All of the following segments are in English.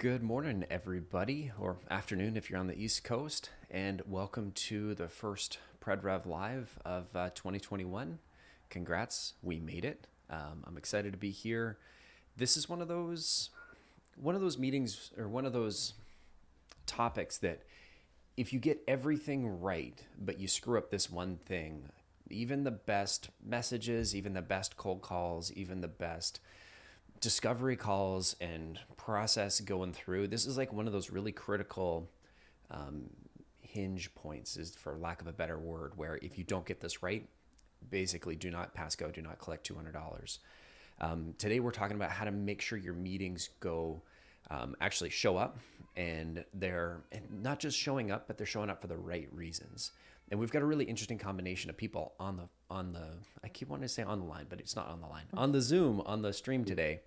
Good morning, everybody, or afternoon if you're on the East Coast, and welcome to the first PredRev Live of 2021. Congrats, we made it. I'm excited to be here. This is one of those meetings or one of those topics that if you get everything right, but you screw up this one thing, even the best messages, even the best cold calls, even the best discovery calls and process going through, this is like one of those really critical hinge points, is for lack of a better word, where if you don't get this right, basically do not pass go, do not collect $200. Today we're talking about how to make sure your meetings go actually show up, and they're not just showing up, but they're showing up for the right reasons. And we've got a really interesting combination of people on the I keep wanting to say on the line, but it's not on the line, on the Zoom, on the stream today.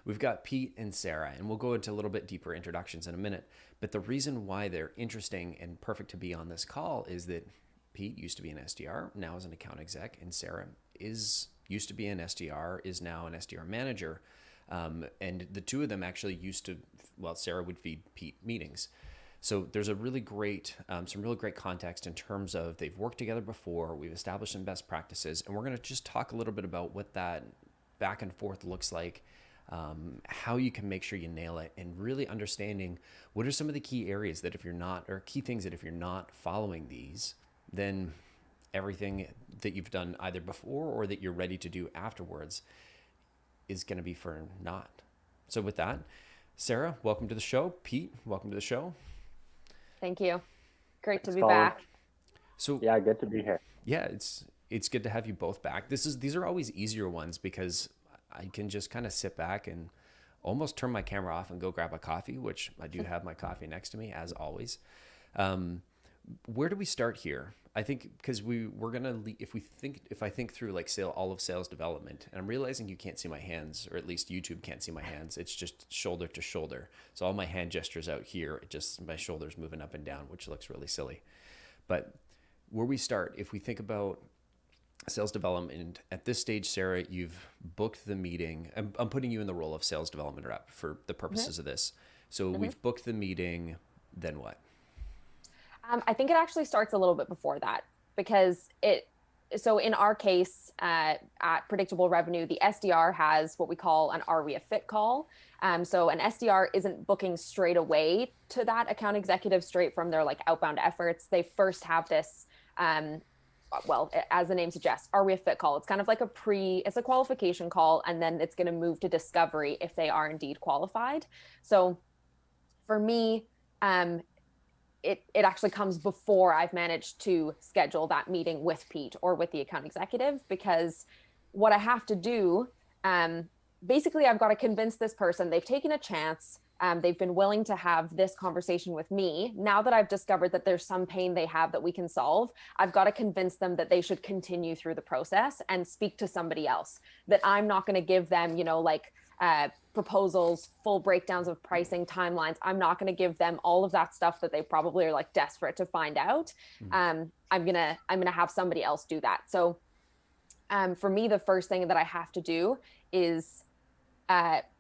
We've got Pete and Sarah, and we'll go into a little bit deeper introductions in a minute. But the reason why they're interesting and perfect to be on this call is that Pete used to be an SDR, now is an account exec, and Sarah used to be an SDR, is now an SDR manager. And the two of them actually Sarah would feed Pete meetings. So there's a really great, some really great context in terms of they've worked together before, we've established some best practices, and we're going to just talk a little bit about what that back and forth looks like, how you can make sure you nail it, and really understanding what are some of the key areas that key things that if you're not following these, then everything that you've done either before or that you're ready to do afterwards is going to be for naught. So with that, Sarah, welcome to the show. Pete, welcome to the show. Thank you. Great to Thanks, be Colin. back. So Yeah, good to be here. yeah, it's good to have you both back. These are always easier ones because I can just kind of sit back and almost turn my camera off and go grab a coffee, which I do have my coffee next to me as always. Where do we start here? I think because we're gonna if I think through like all of sales development, and I'm realizing you can't see my hands, or at least YouTube can't see my hands. It's just shoulder to shoulder. So all my hand gestures out here, my shoulders moving up and down, which looks really silly. But where we start, if we think about sales development at this stage, Sarah, you've booked the meeting. I'm putting you in the role of sales development rep for the purposes of this. So we've booked the meeting. Then what? I think it actually starts a little bit before that, because so in our case at Predictable Revenue, the SDR has what we call an Are We a Fit call. So an SDR isn't booking straight away to that account executive straight from their like outbound efforts. They first have this, as the name suggests, Are We a Fit call. It's kind of like it's a qualification call, and then it's going to move to discovery if they are indeed qualified. So for me, it actually comes before I've managed to schedule that meeting with Pete or with the account executive, because what I have to do, basically I've got to convince this person they've taken a chance. They've been willing to have this conversation with me. Now that I've discovered that there's some pain they have that we can solve, I've got to convince them that they should continue through the process and speak to somebody else, that I'm not going to give them, proposals, full breakdowns of pricing, timelines. I'm not going to give them all of that stuff that they probably are like desperate to find out. I'm going to have somebody else do that. So for me, the first thing that I have to do is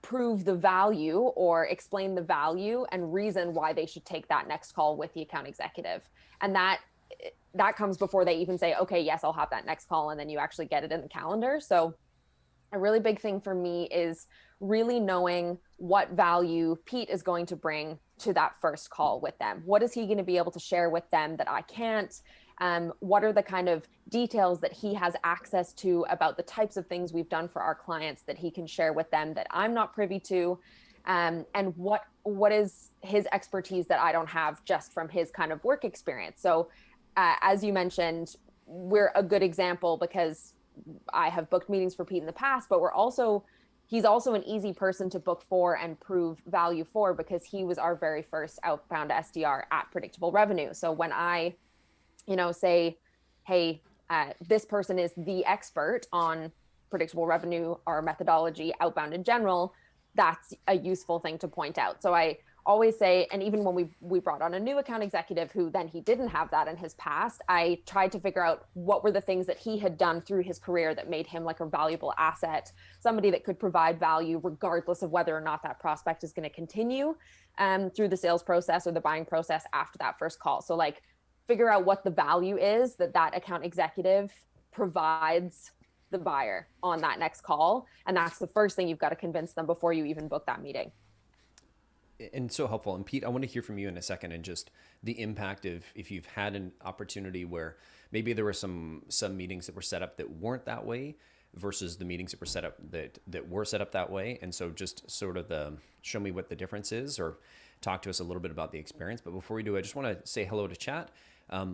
prove the value or explain the value and reason why they should take that next call with the account executive. And that comes before they even say, okay, yes, I'll have that next call. And then you actually get it in the calendar. So a really big thing for me is really knowing what value Pete is going to bring to that first call with them. What is he going to be able to share with them that I can't? What are the kind of details that he has access to about the types of things we've done for our clients that he can share with them that I'm not privy to? And what is his expertise that I don't have just from his kind of work experience? So as you mentioned, we're a good example because I have booked meetings for Pete in the past, but he's also an easy person to book for and prove value for, because he was our very first outbound SDR at Predictable Revenue. So when I, say, hey, this person is the expert on Predictable Revenue, our methodology, outbound in general, that's a useful thing to point out. So I always say, and even when we brought on a new account executive who then he didn't have that in his past, I tried to figure out what were the things that he had done through his career that made him like a valuable asset, somebody that could provide value regardless of whether or not that prospect is going to continue through the sales process or the buying process after that first call. So like figure out what the value is that that account executive provides the buyer on that next call. And that's the first thing you've got to convince them before you even book that meeting. And so helpful. And Pete, I want to hear from you in a second, and just the impact of if you've had an opportunity where maybe there were some meetings that were set up that weren't that way versus the meetings that were set up that were set up that way. And so just sort of show me what the difference is, or talk to us a little bit about the experience. But before we do, I just want to say hello to chat.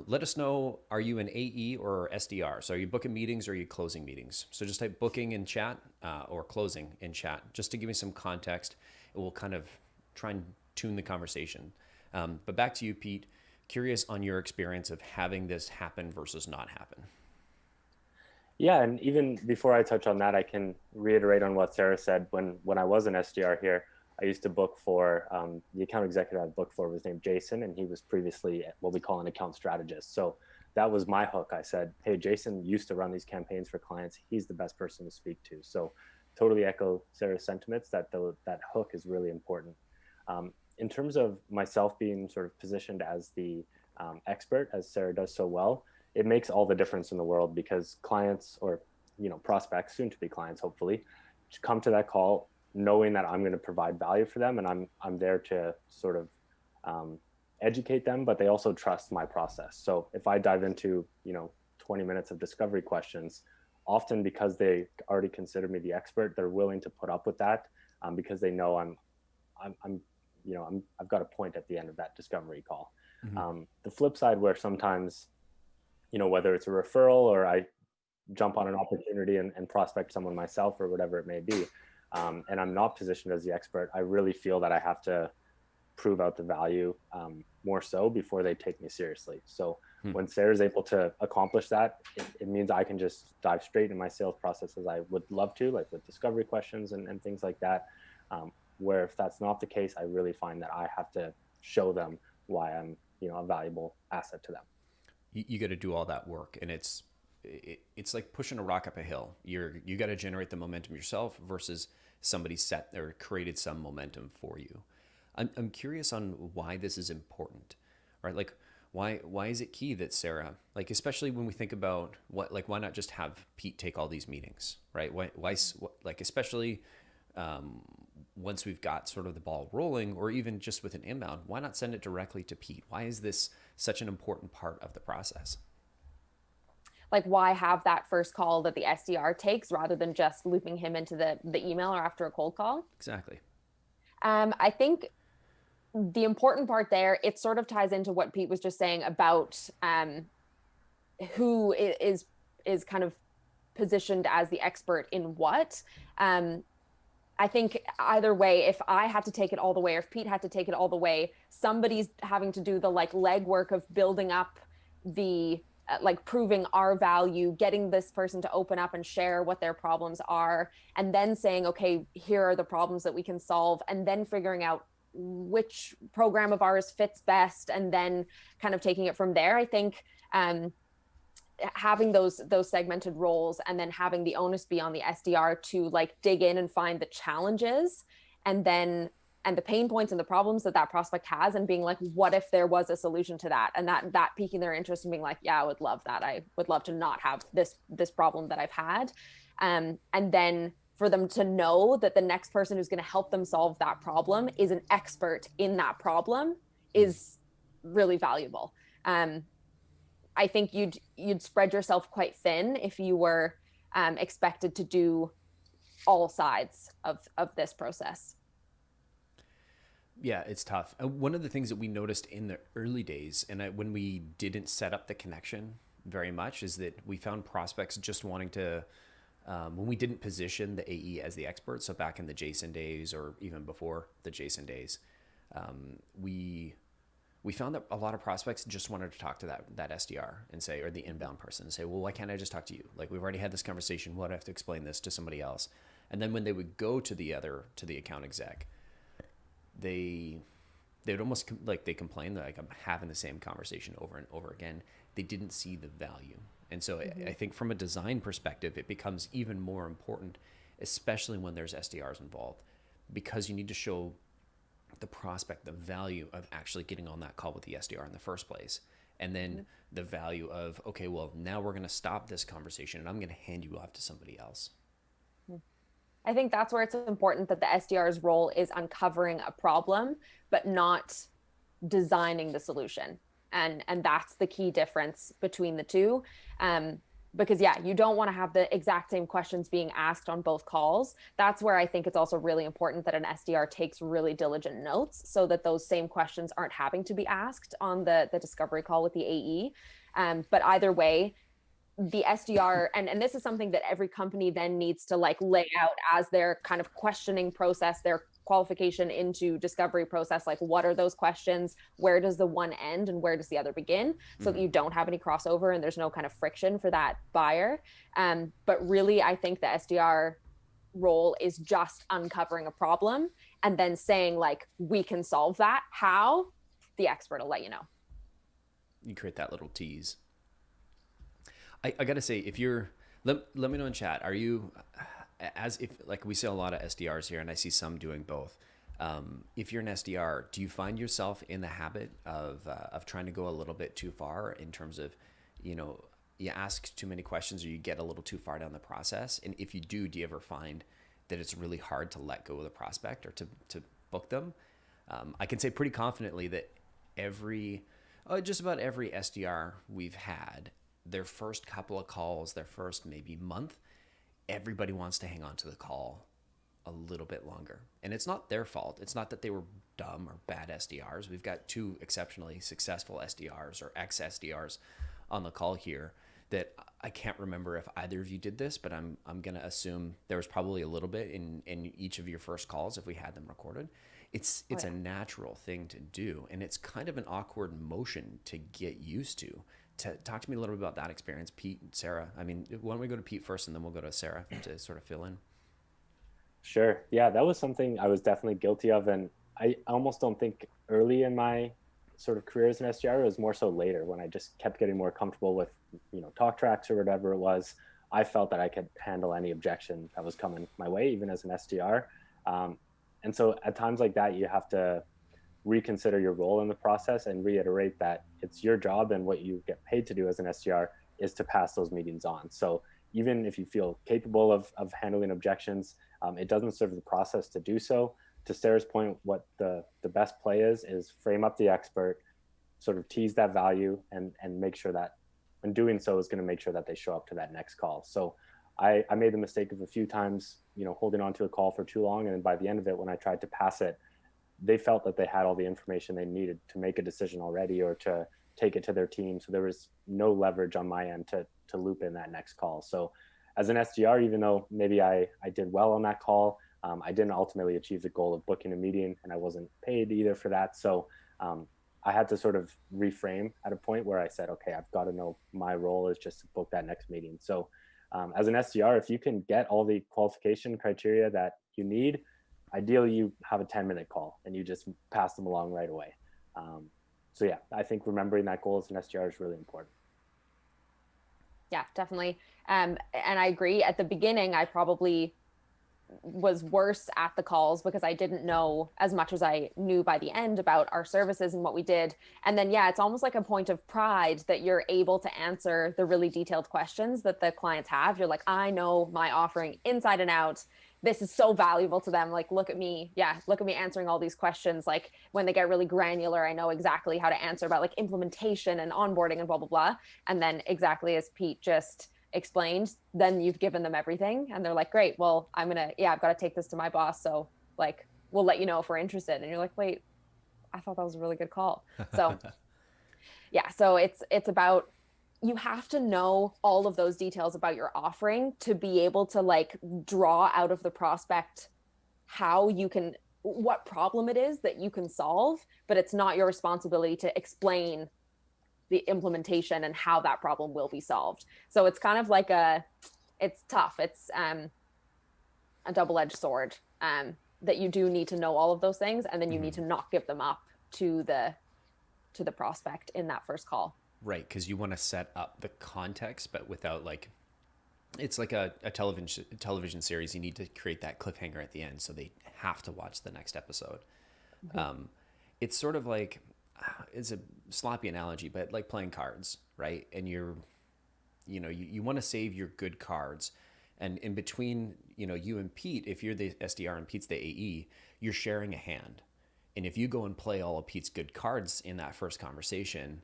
Let us know, are you an AE or SDR? So are you booking meetings or are you closing meetings? So just type booking in chat or closing in chat, just to give me some context. It will kind of try and tune the conversation. But back to you, Pete. Curious on your experience of having this happen versus not happen. Yeah, and even before I touch on that, I can reiterate on what Sarah said. When I was an SDR here, I used to book for, the account executive I booked for was named Jason, and he was previously what we call an account strategist. So that was my hook. I said, hey, Jason used to run these campaigns for clients. He's the best person to speak to. So totally echo Sarah's sentiments that that hook is really important. In terms of myself being sort of positioned as the expert, as Sarah does so well, it makes all the difference in the world, because clients, or prospects, soon to be clients, hopefully, come to that call knowing that I'm going to provide value for them, and I'm there to sort of educate them, but they also trust my process. So if I dive into 20 minutes of discovery questions, often because they already consider me the expert, they're willing to put up with that because they know I've got a point at the end of that discovery call. Mm-hmm. The flip side, where sometimes, whether it's a referral or I jump on an opportunity and prospect someone myself or whatever it may be, and I'm not positioned as the expert, I really feel that I have to prove out the value more so before they take me seriously. So when Sarah's able to accomplish that, it means I can just dive straight in my sales process as I would love to, like with discovery questions and things like that. Where if that's not the case, I really find that I have to show them why I'm, a valuable asset to them. You got to do all that work, and it's like pushing a rock up a hill. You got to generate the momentum yourself versus somebody set or created some momentum for you. I'm curious on why this is important, right? Like why is it key that Sarah, like, especially when we think about why not just have Pete take all these meetings, right? Why like, especially once we've got sort of the ball rolling, or even just with an inbound, why not send it directly to Pete? Why is this such an important part of the process? Like, why have that first call that the SDR takes rather than just looping him into the email or after a cold call? Exactly. I think the important part there, it sort of ties into what Pete was just saying about who is kind of positioned as the expert in what. I think either way, if I had to take it all the way, or if Pete had to take it all the way, somebody's having to do the legwork of building up the proving our value, getting this person to open up and share what their problems are, and then saying, okay, here are the problems that we can solve, and then figuring out which program of ours fits best, and then kind of taking it from there. I think having those segmented roles, and then having the onus be on the SDR to dig in and find the challenges, and the pain points and the problems that prospect has, and being like, what if there was a solution to that? And that piquing their interest and being like, yeah, I would love that. I would love to not have this problem that I've had. And then for them to know that the next person who's going to help them solve that problem is an expert in that problem is really valuable. I think you'd spread yourself quite thin if you were expected to do all sides of this process. Yeah, it's tough. One of the things that we noticed in the early days, and when we didn't set up the connection very much, is that we found prospects just wanting to, when we didn't position the AE as the expert, so back in the Jason days or even before the Jason days, we found that a lot of prospects just wanted to talk to that SDR and say, or the inbound person, and say, well, why can't I just talk to you? Like, we've already had this conversation. Why do I have to explain this to somebody else? And then when they would go to the account exec, they they would almost like they complain that like I'm having the same conversation over and over again. They didn't see the value. And so I think from a design perspective, it becomes even more important, especially when there's SDRs involved, because you need to show the prospect the value of actually getting on that call with the SDR in the first place. And then the value of, okay, well, now we're going to stop this conversation and I'm going to hand you off to somebody else. I think that's where it's important that the SDR's role is uncovering a problem, but not designing the solution. And that's the key difference between the two. Because yeah, you don't want to have the exact same questions being asked on both calls. That's where I think it's also really important that an SDR takes really diligent notes so that those same questions aren't having to be asked on the discovery call with the AE. But either way, the SDR, and this is something that every company then needs to like lay out as their kind of questioning process, their qualification into discovery process. Like, what are those questions? Where does the one end and where does the other begin? So that you don't have any crossover and there's no kind of friction for that buyer. But really, I think the SDR role is just uncovering a problem and then saying like, we can solve that. How? The expert will let you know. You create that little tease. I gotta say, if you're, let me know in chat, are you, as if, like we see a lot of SDRs here and I see some doing both. If you're an SDR, do you find yourself in the habit of trying to go a little bit too far in terms of, you know, you ask too many questions or you get a little too far down the process? And if you do you ever find that it's really hard to let go of the prospect or to book them? I can say pretty confidently that just about every SDR we've had, their first couple of calls, their first maybe month, everybody wants to hang on to the call a little bit longer. And it's not their fault. It's not that they were dumb or bad SDRs. We've got two exceptionally successful SDRs or ex-SDRs on the call here that I can't remember if either of you did this, but I'm going to assume there was probably a little bit in each of your first calls if we had them recorded. It's a natural thing to do. And it's kind of an awkward motion to get used to. Talk to me a little bit about that experience, Pete and Sarah. I mean, why don't we go to Pete first and then we'll go to Sarah to sort of fill in. Sure. Yeah, that was something I was definitely guilty of. And I almost don't think early in my sort of career as an SDR, it was more so later when I just kept getting more comfortable with, you know, talk tracks or whatever it was. I felt that I could handle any objection that was coming my way, even as an SDR. And so at times like that, you have to reconsider your role in the process and reiterate that it's your job and what you get paid to do as an SDR is to pass those meetings on. So even if you feel capable of handling objections, it doesn't serve the process to do so. To Sarah's point, what the best play is frame up the expert, sort of tease that value and make sure that in doing so is going to make sure that they show up to that next call. So I made the mistake of a few times, you know, holding on to a call for too long. And by the end of it, when I tried to pass it, they felt that they had all the information they needed to make a decision already or to take it to their team. So there was no leverage on my end to loop in that next call. So as an SDR, even though maybe I did well on that call, I didn't ultimately achieve the goal of booking a meeting and I wasn't paid either for that. So I had to sort of reframe at a point where I said, okay, I've got to know my role is just to book that next meeting. So as an SDR, if you can get all the qualification criteria that you need, ideally you have a 10-minute call and you just pass them along right away. So yeah, I think remembering that goal as an SDR is really important. Yeah, definitely. And I agree. At the beginning, I probably was worse at the calls because I didn't know as much as I knew by the end about our services and what we did. And then, yeah, it's almost like a point of pride that you're able to answer the really detailed questions that the clients have. You're like, I know my offering inside and out. This is so valuable to them. Like, look at me. Yeah. Look at me answering all these questions. Like when they get really granular, I know exactly how to answer about like implementation and onboarding and blah, blah, blah. And then exactly as Pete just explained, then you've given them everything and they're like, great, well, I've got to take this to my boss. So like, we'll let you know if we're interested. And you're like, wait, I thought that was a really good call. So yeah, so it's about, you have to know all of those details about your offering to be able to like draw out of the prospect what problem it is that you can solve, but it's not your responsibility to explain the implementation and how that problem will be solved. So it's kind of like it's tough. It's a double-edged sword that you do need to know all of those things and then you need to not give them up to the prospect in that first call. Right, because you want to set up the context, but without like, it's like a television series. You need to create that cliffhanger at the end, so they have to watch the next episode. It's sort of like, it's a sloppy analogy, but like playing cards, right? And you want to save your good cards, and in between, you and Pete, if you're the SDR and Pete's the AE, you're sharing a hand. And if you go and play all of Pete's good cards in that first conversation,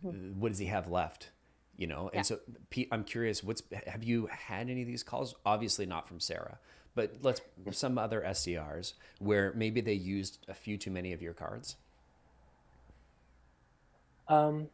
what does he have left? And so Pete, I'm curious, have you had any of these calls? Obviously not from Sarah, but some other SDRs where maybe they used a few too many of your cards. I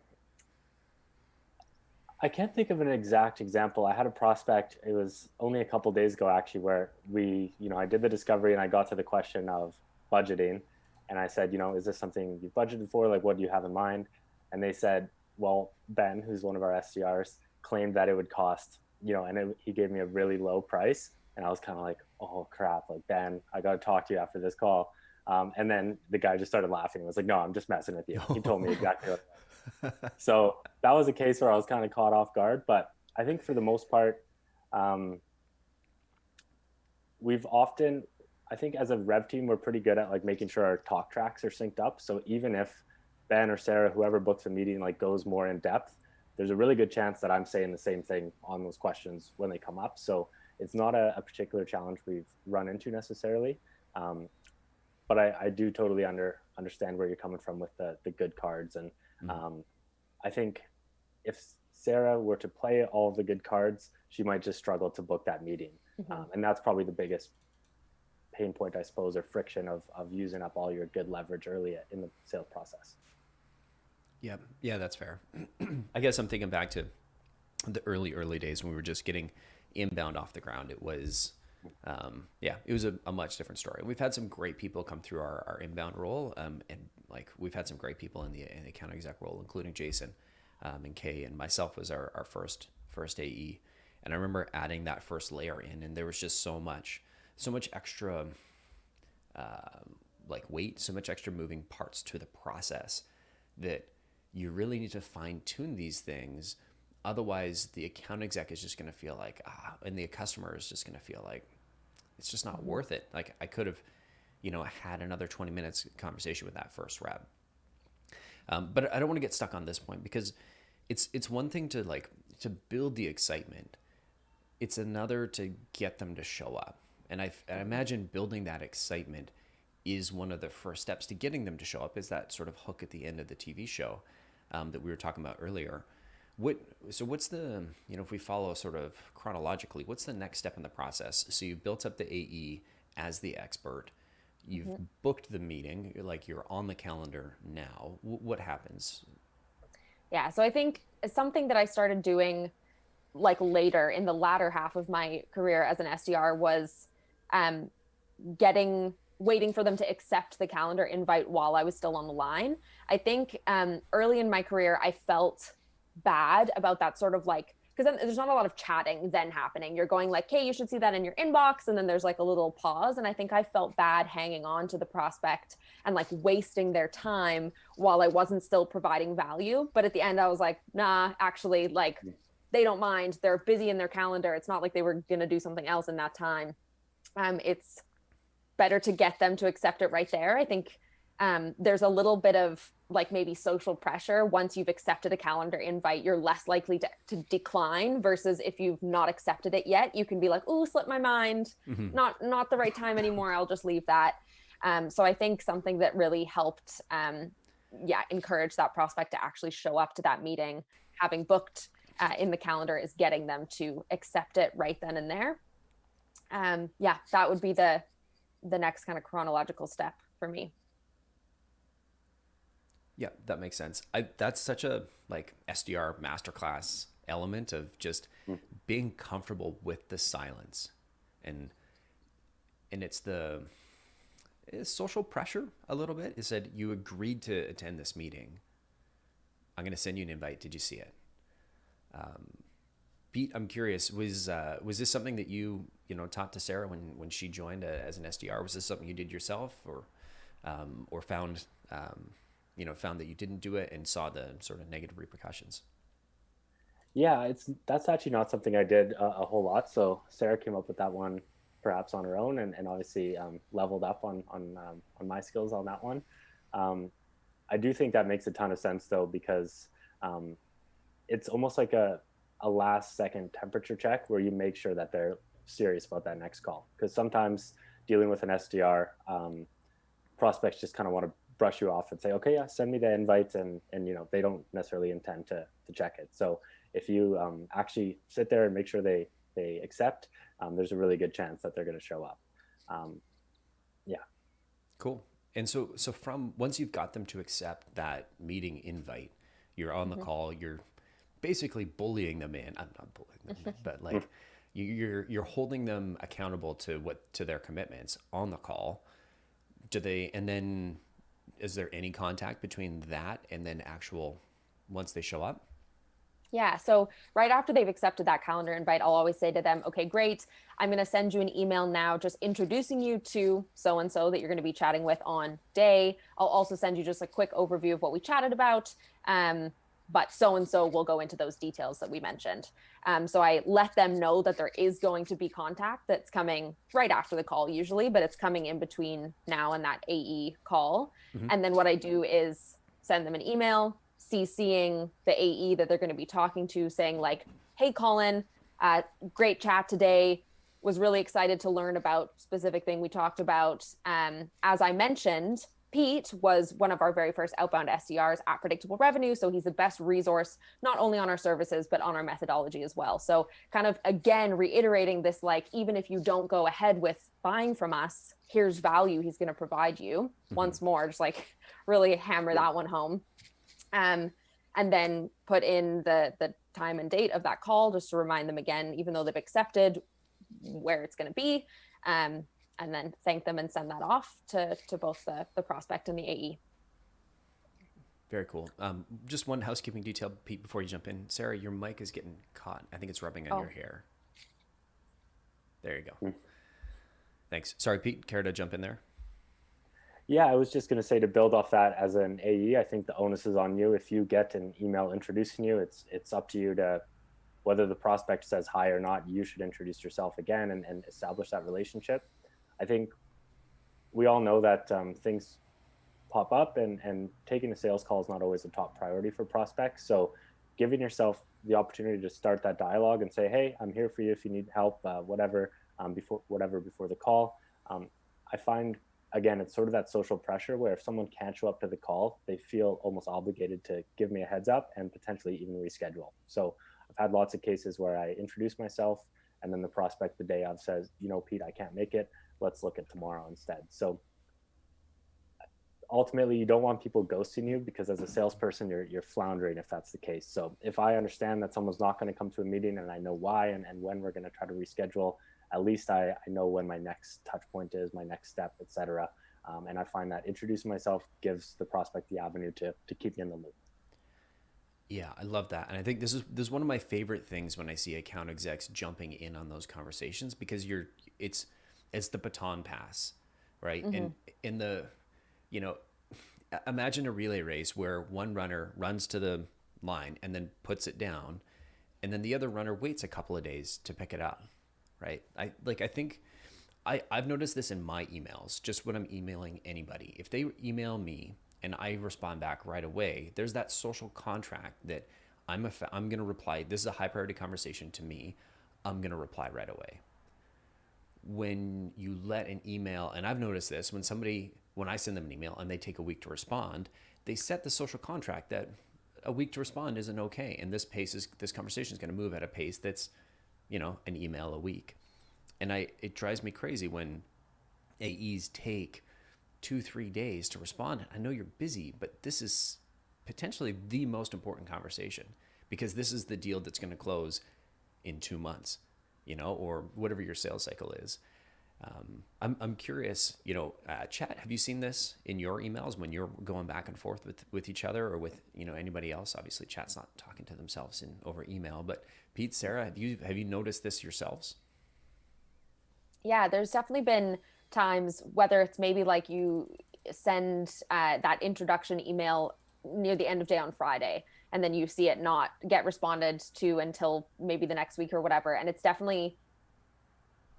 can't think of an exact example. I had a prospect, it was only a couple days ago actually, where I did the discovery and I got to the question of budgeting. And I said, is this something you've budgeted for? Like, what do you have in mind? And they said, well, Ben, who's one of our SDRs, claimed that it would cost, he gave me a really low price. And I was kind of like, oh crap, like, Ben, I got to talk to you after this call. And then the guy just started laughing. He was like, no, I'm just messing with you. He told me exactly what it was. So that was a case where I was kind of caught off guard. But I think for the most part, I think as a rev team, we're pretty good at like making sure our talk tracks are synced up. So even if Ben or Sarah, whoever books a meeting, like goes more in depth, there's a really good chance that I'm saying the same thing on those questions when they come up. So it's not a particular challenge we've run into necessarily. But I do totally understand where you're coming from with the good cards. And I think if Sarah were to play all of the good cards, she might just struggle to book that meeting. And that's probably the biggest pain point, I suppose, or friction of using up all your good leverage early in the sales process. Yeah, that's fair. I guess I'm thinking back to the early days when we were just getting inbound off the ground. It was, it was a much different story. We've had some great people come through our inbound role, and like we've had some great people in the account exec role, including Jason and Kay, and myself was our first AE. And I remember adding that first layer in, and there was just so much extra weight, so much extra moving parts to the process that you really need to fine tune these things. Otherwise, the account exec is just going to feel like, and the customer is just going to feel like it's just not worth it. Like I could have, had another 20 minutes conversation with that first rep. But I don't want to get stuck on this point because it's one thing to build the excitement. It's another to get them to show up. And I imagine building that excitement is one of the first steps to getting them to show up, is that sort of hook at the end of the TV show that we were talking about earlier. What's the, if we follow sort of chronologically, what's the next step in the process? So you built up the AE as the expert. You've booked the meeting, you're on the calendar now. What happens? Yeah, so I think something that I started doing later in the latter half of my career as an SDR was waiting for them to accept the calendar invite while I was still on the line. I think early in my career, I felt bad about that sort of because then there's not a lot of chatting then happening. You're going hey, you should see that in your inbox. And then there's a little pause. And I think I felt bad hanging on to the prospect and wasting their time while I wasn't still providing value. But at the end I was nah, actually they don't mind. They're busy in their calendar. It's not like they were going to do something else in that time. It's better to get them to accept it right there. I think there's a little bit of maybe social pressure. Once you've accepted a calendar invite, you're less likely to decline versus if you've not accepted it yet, you can be ooh, slipped my mind, not the right time anymore. I'll just leave that. So I think something that really helped, encourage that prospect to actually show up to that meeting, having booked in the calendar, is getting them to accept it right then and there. That would be the next kind of chronological step for me. Yeah, that makes sense. That's such a SDR masterclass element of just being comfortable with the silence, and it's social pressure a little bit. It said you agreed to attend this meeting. I'm going to send you an invite. Did you see it? Pete, I'm curious. Was this something that you taught to Sarah when she joined as an SDR? Was this something you did yourself, or found found that you didn't do it and saw the sort of negative repercussions? Yeah, that's actually not something I did a whole lot. So Sarah came up with that one perhaps on her own, and obviously leveled up on my skills on that one. I do think that makes a ton of sense though, because it's almost like a last second temperature check where you make sure that they're serious about that next call. Because sometimes dealing with an SDR, prospects just kind of want to brush you off and say, okay, yeah, send me the invite, and they don't necessarily intend to check it. So if you actually sit there and make sure they accept, there's a really good chance that they're going to show up. Yeah. Cool. And so from once you've got them to accept that meeting invite, you're on the call, you're basically bullying them in. I'm not bullying them in, but like you're holding them accountable to their commitments on the call. And then is there any contact between that and then actual once they show up? Yeah. So right after they've accepted that calendar invite, I'll always say to them, okay, great. I'm going to send you an email now, just introducing you to so-and-so that you're going to be chatting with on day. I'll also send you just a quick overview of what we chatted about. But so-and-so will go into those details that we mentioned. So I let them know that there is going to be contact that's coming right after the call usually, but it's coming in between now and that AE call. Mm-hmm. And then what I do is send them an email, CCing the AE that they're going to be talking to, saying like, hey, Colin, great chat today. Was really excited to learn about specific thing we talked about. As I mentioned, Pete was one of our very first outbound SDRs at Predictable Revenue. So he's the best resource, not only on our services, but on our methodology as well. So kind of, again, reiterating this, like, even if you don't go ahead with buying from us, here's value he's going to provide you. Mm-hmm. Once more, just like really hammer that one home. And then put in the time and date of that call, just to remind them again, even though they've accepted, where it's going to be. And then thank them and send that off to both the prospect and the AE. Very cool. Just one housekeeping detail, Pete, before you jump in. Sarah, your mic is getting caught. I think it's rubbing on your hair. There you go. Thanks. Sorry, Pete, care to jump in there? Yeah, I was just going to say, to build off that, as an AE, I think the onus is on you. If you get an email introducing you, it's up to you to, whether the prospect says hi or not, you should introduce yourself again and establish that relationship. I think we all know that things pop up, and taking a sales call is not always a top priority for prospects. So giving yourself the opportunity to start that dialogue and say, hey, I'm here for you if you need help, whatever, before the call. I find, again, it's sort of that social pressure where if someone can't show up to the call, they feel almost obligated to give me a heads up and potentially even reschedule. So I've had lots of cases where I introduce myself, and then the prospect the day of says, Pete, I can't make it. Let's look at tomorrow instead. So ultimately, you don't want people ghosting you, because as a salesperson, you're floundering if that's the case. So if I understand that someone's not going to come to a meeting, and I know why and when we're going to try to reschedule, at least I know when my next touch point is, my next step, etc. And I find that introducing myself gives the prospect the avenue to keep me in the loop. Yeah, I love that. And I think this is one of my favorite things when I see account execs jumping in on those conversations, because it's the baton pass, right? Mm-hmm. And in the, imagine a relay race where one runner runs to the line and then puts it down, and then the other runner waits a couple of days to pick it up, right? I've noticed this in my emails, just when I'm emailing anybody. If they email me and I respond back right away, there's that social contract that I'm going to reply. This is a high priority conversation to me. I'm going to reply right away. When you let an email, and I've noticed this, when I send them an email and they take a week to respond, they set the social contract that a week to respond isn't okay. And this conversation is going to move at a pace that's, an email a week. And it drives me crazy when AEs take 2-3 days to respond. I know you're busy, but this is potentially the most important conversation, because this is the deal that's going to close in 2 months, or whatever your sales cycle is. I'm curious, Chat, have you seen this in your emails when you're going back and forth with each other, or with, anybody else? Obviously Chat's not talking to themselves over email, but Pete, Sarah, have you noticed this yourselves? Yeah, there's definitely been times, whether it's maybe like you send that introduction email near the end of day on Friday, and then you see it not get responded to until maybe the next week or whatever. And it's definitely,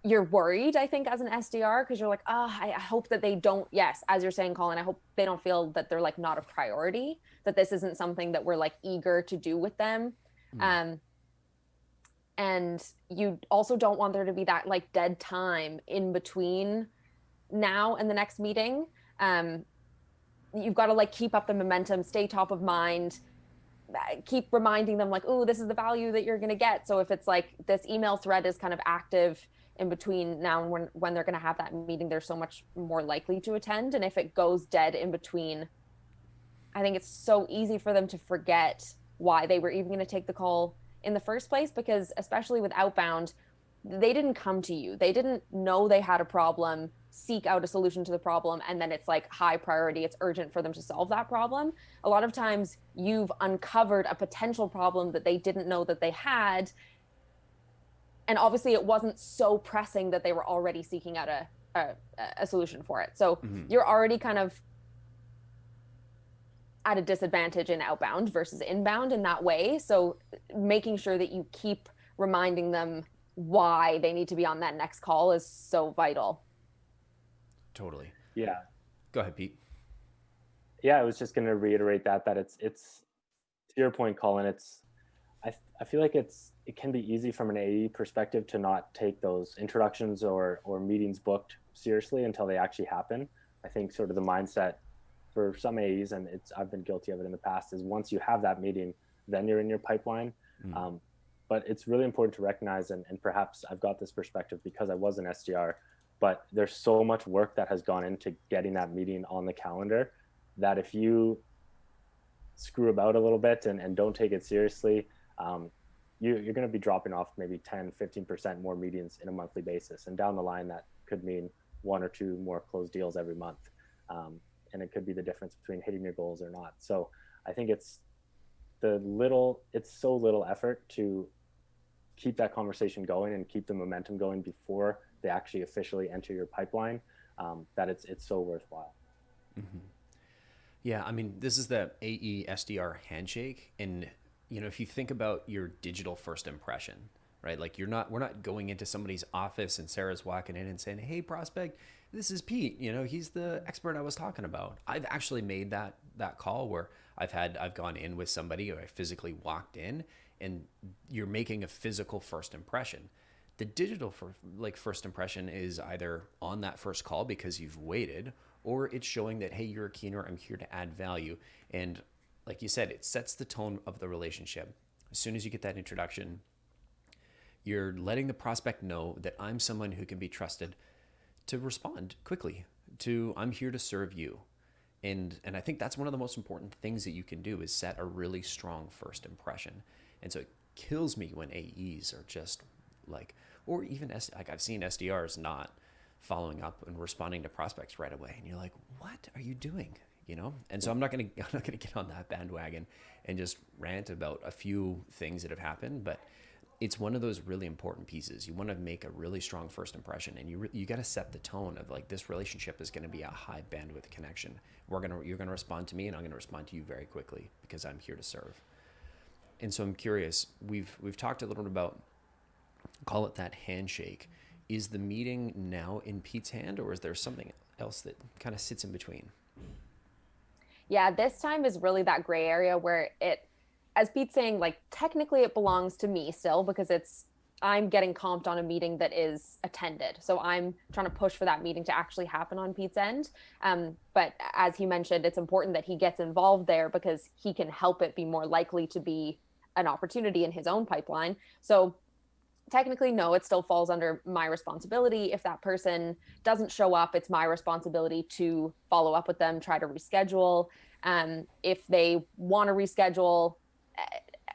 you're worried, I think, as an SDR, because you're like, oh, I hope that they don't, yes, as you're saying, Colin, I hope they don't feel that they're like not a priority, that this isn't something that we're like eager to do with them. And you also don't want there to be that like dead time in between now and the next meeting. You've got to like keep up the momentum, stay top of mind, keep reminding them like, oh, this is the value that you're going to get. So if it's like this email thread is kind of active in between now and when they're going to have that meeting, they're so much more likely to attend. And if it goes dead in between, I think it's so easy for them to forget why they were even going to take the call in the first place, because especially with outbound, they didn't come to you. They didn't know they had a problem, seek out a solution to the problem, and then it's like high priority, it's urgent for them to solve that problem. A lot of times you've uncovered a potential problem that they didn't know that they had. And obviously it wasn't so pressing that they were already seeking out a solution for it. So you're already kind of at a disadvantage in outbound versus inbound in that way. So making sure that you keep reminding them why they need to be on that next call is so vital. Totally. Yeah. Go ahead, Pete. Yeah, I was just going to reiterate that it's to your point, Colin, I feel like it can be easy from an AE perspective to not take those introductions or meetings booked seriously until they actually happen. I think sort of the mindset for some AEs, and I've been guilty of it in the past, is once you have that meeting, then you're in your pipeline. But it's really important to recognize, and perhaps I've got this perspective because I was an SDR, but there's so much work that has gone into getting that meeting on the calendar that if you screw about a little bit and don't take it seriously, you're going to be dropping off maybe 10, 15% more meetings in a monthly basis. And down the line, that could mean 1 or 2 more closed deals every month. And it could be the difference between hitting your goals or not. So I think it's so little effort to keep that conversation going and keep the momentum going before they actually officially enter your pipeline, that it's so worthwhile. Yeah, I mean, this is the AE SDR handshake. And, you know, if you think about your digital first impression, right? Like we're not going into somebody's office and Sarah's walking in and saying, hey, prospect, this is Pete, you know, he's the expert I was talking about. I've actually made that call where I've gone in with somebody, or I physically walked in, and you're making a physical first impression. The digital first impression is either on that first call because you've waited, or it's showing that, hey, you're a keener, I'm here to add value. And like you said, it sets the tone of the relationship. As soon as you get that introduction, you're letting the prospect know that I'm someone who can be trusted to respond quickly to, I'm here to serve you. And I think that's one of the most important things that you can do, is set a really strong first impression. And so it kills me when AEs are just like, or even like I've seen SDRs not following up and responding to prospects right away. And you're like, what are you doing? You know? And so I'm not going to get on that bandwagon and just rant about a few things that have happened, but it's one of those really important pieces. You want to make a really strong first impression, and you got to set the tone of like, this relationship is going to be a high bandwidth connection. You're going to respond to me, and I'm going to respond to you very quickly because I'm here to serve. And so I'm curious, we've talked a little bit about, call it that handshake. Is the meeting now in Pete's hand, or is there something else that kind of sits in between? Yeah, this time is really that gray area where as Pete's saying, like technically it belongs to me still, because I'm getting comped on a meeting that is attended. So I'm trying to push for that meeting to actually happen on Pete's end. But as he mentioned, it's important that he gets involved there because he can help it be more likely to be an opportunity in his own pipeline. So technically, no, it still falls under my responsibility. If that person doesn't show up, it's my responsibility to follow up with them, try to reschedule. If they want to reschedule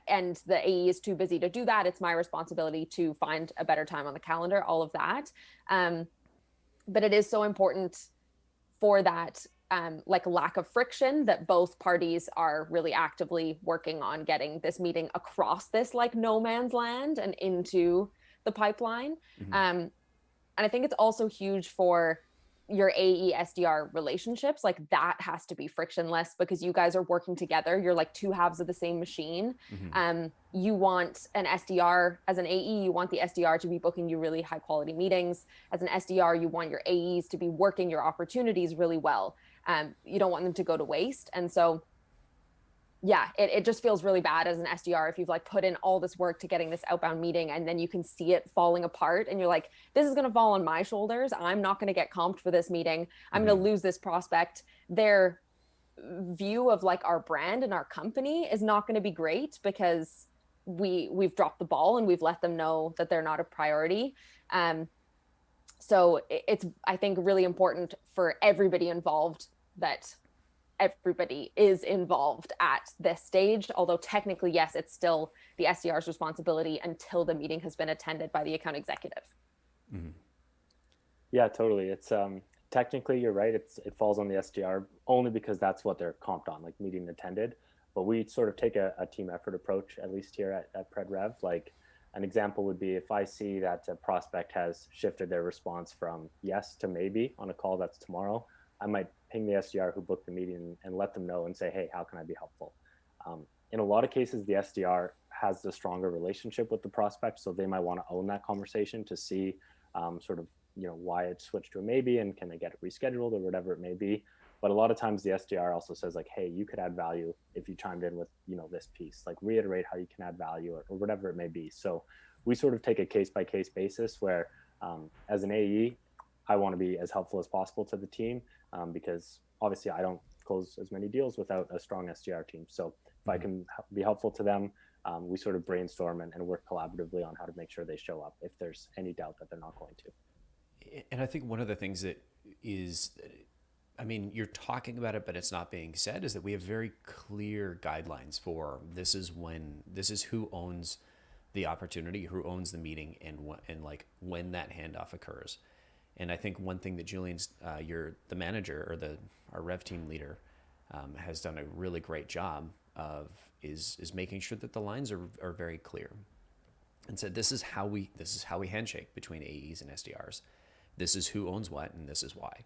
and the AE is too busy to do that, it's my responsibility to find a better time on the calendar, all of that. But it is so important for that like lack of friction, that both parties are really actively working on getting this meeting across this like no man's land and into the pipeline. And I think it's also huge for, your AE SDR relationships, like that has to be frictionless because you guys are working together. You're like two halves of the same machine. You want an SDR as an AE, you want the SDR to be booking you really high quality meetings. As an SDR, you want your AEs to be working your opportunities really well. You don't want them to go to waste. And so yeah, it just feels really bad as an SDR if you've like put in all this work to getting this outbound meeting and then you can see it falling apart and you're like, this is going to fall on my shoulders. I'm not going to get comped for this meeting. I'm going to lose this prospect. Their view of like our brand and our company is not going to be great because we've dropped the ball and we've let them know that they're not a priority. So it's, I think, really important for everybody involved that everybody is involved at this stage, although technically, yes, it's still the SDR's responsibility until the meeting has been attended by the account executive. Yeah, totally. It's technically, you're right. It falls on the SDR only because that's what they're comped on, like meeting attended. But we sort of take a team effort approach, at least here at PredRev. Like an example would be if I see that a prospect has shifted their response from yes to maybe on a call that's tomorrow, I might ping the SDR who booked the meeting and let them know and say, hey, how can I be helpful? In a lot of cases, the SDR has the stronger relationship with the prospect, so they might want to own that conversation to see sort of, you know, why it switched to a maybe and can they get it rescheduled or whatever it may be. But a lot of times the SDR also says like, hey, you could add value if you chimed in with, you know, this piece, like reiterate how you can add value or whatever it may be. So we sort of take a case by case basis where as an AE, I want to be as helpful as possible to the team because obviously I don't close as many deals without a strong SDR team. So if I can be helpful to them, we sort of brainstorm and work collaboratively on how to make sure they show up if there's any doubt that they're not going to. And I think one of the things that is, I mean, you're talking about it, but it's not being said, is that we have very clear guidelines for this is who owns the opportunity, who owns the meeting, and like when that handoff occurs. And I think one thing that Julian's, the manager or our Rev team leader, has done a really great job of is making sure that the lines are very clear, and said this is how we handshake between AEs and SDRs. This is who owns what, and this is why.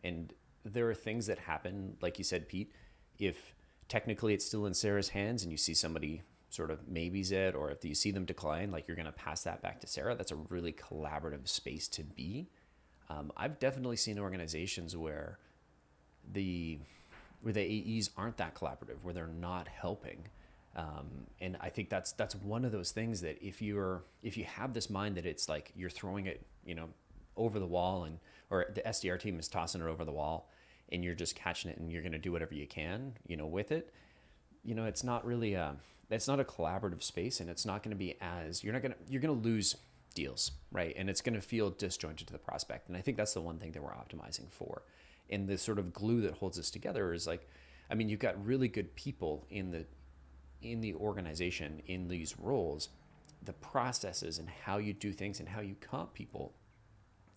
And there are things that happen, like you said, Pete. If technically it's still in Sarah's hands, and you see somebody sort of maybes it, or if you see them decline, like you're going to pass that back to Sarah. That's a really collaborative space to be. I've definitely seen organizations where the AEs aren't that collaborative, where they're not helping. And I think that's one of those things that if you have this mind that it's like you're throwing it, you know, over the wall, or the SDR team is tossing it over the wall, and you're just catching it and you're going to do whatever you can, you know, with it, you know, it's not really it's not a collaborative space, and it's not going to be you're going to lose deals, right? And it's going to feel disjointed to the prospect. And I think that's the one thing that we're optimizing for. And the sort of glue that holds us together is like, I mean, you've got really good people in the organization in these roles. The processes and how you do things and how you comp people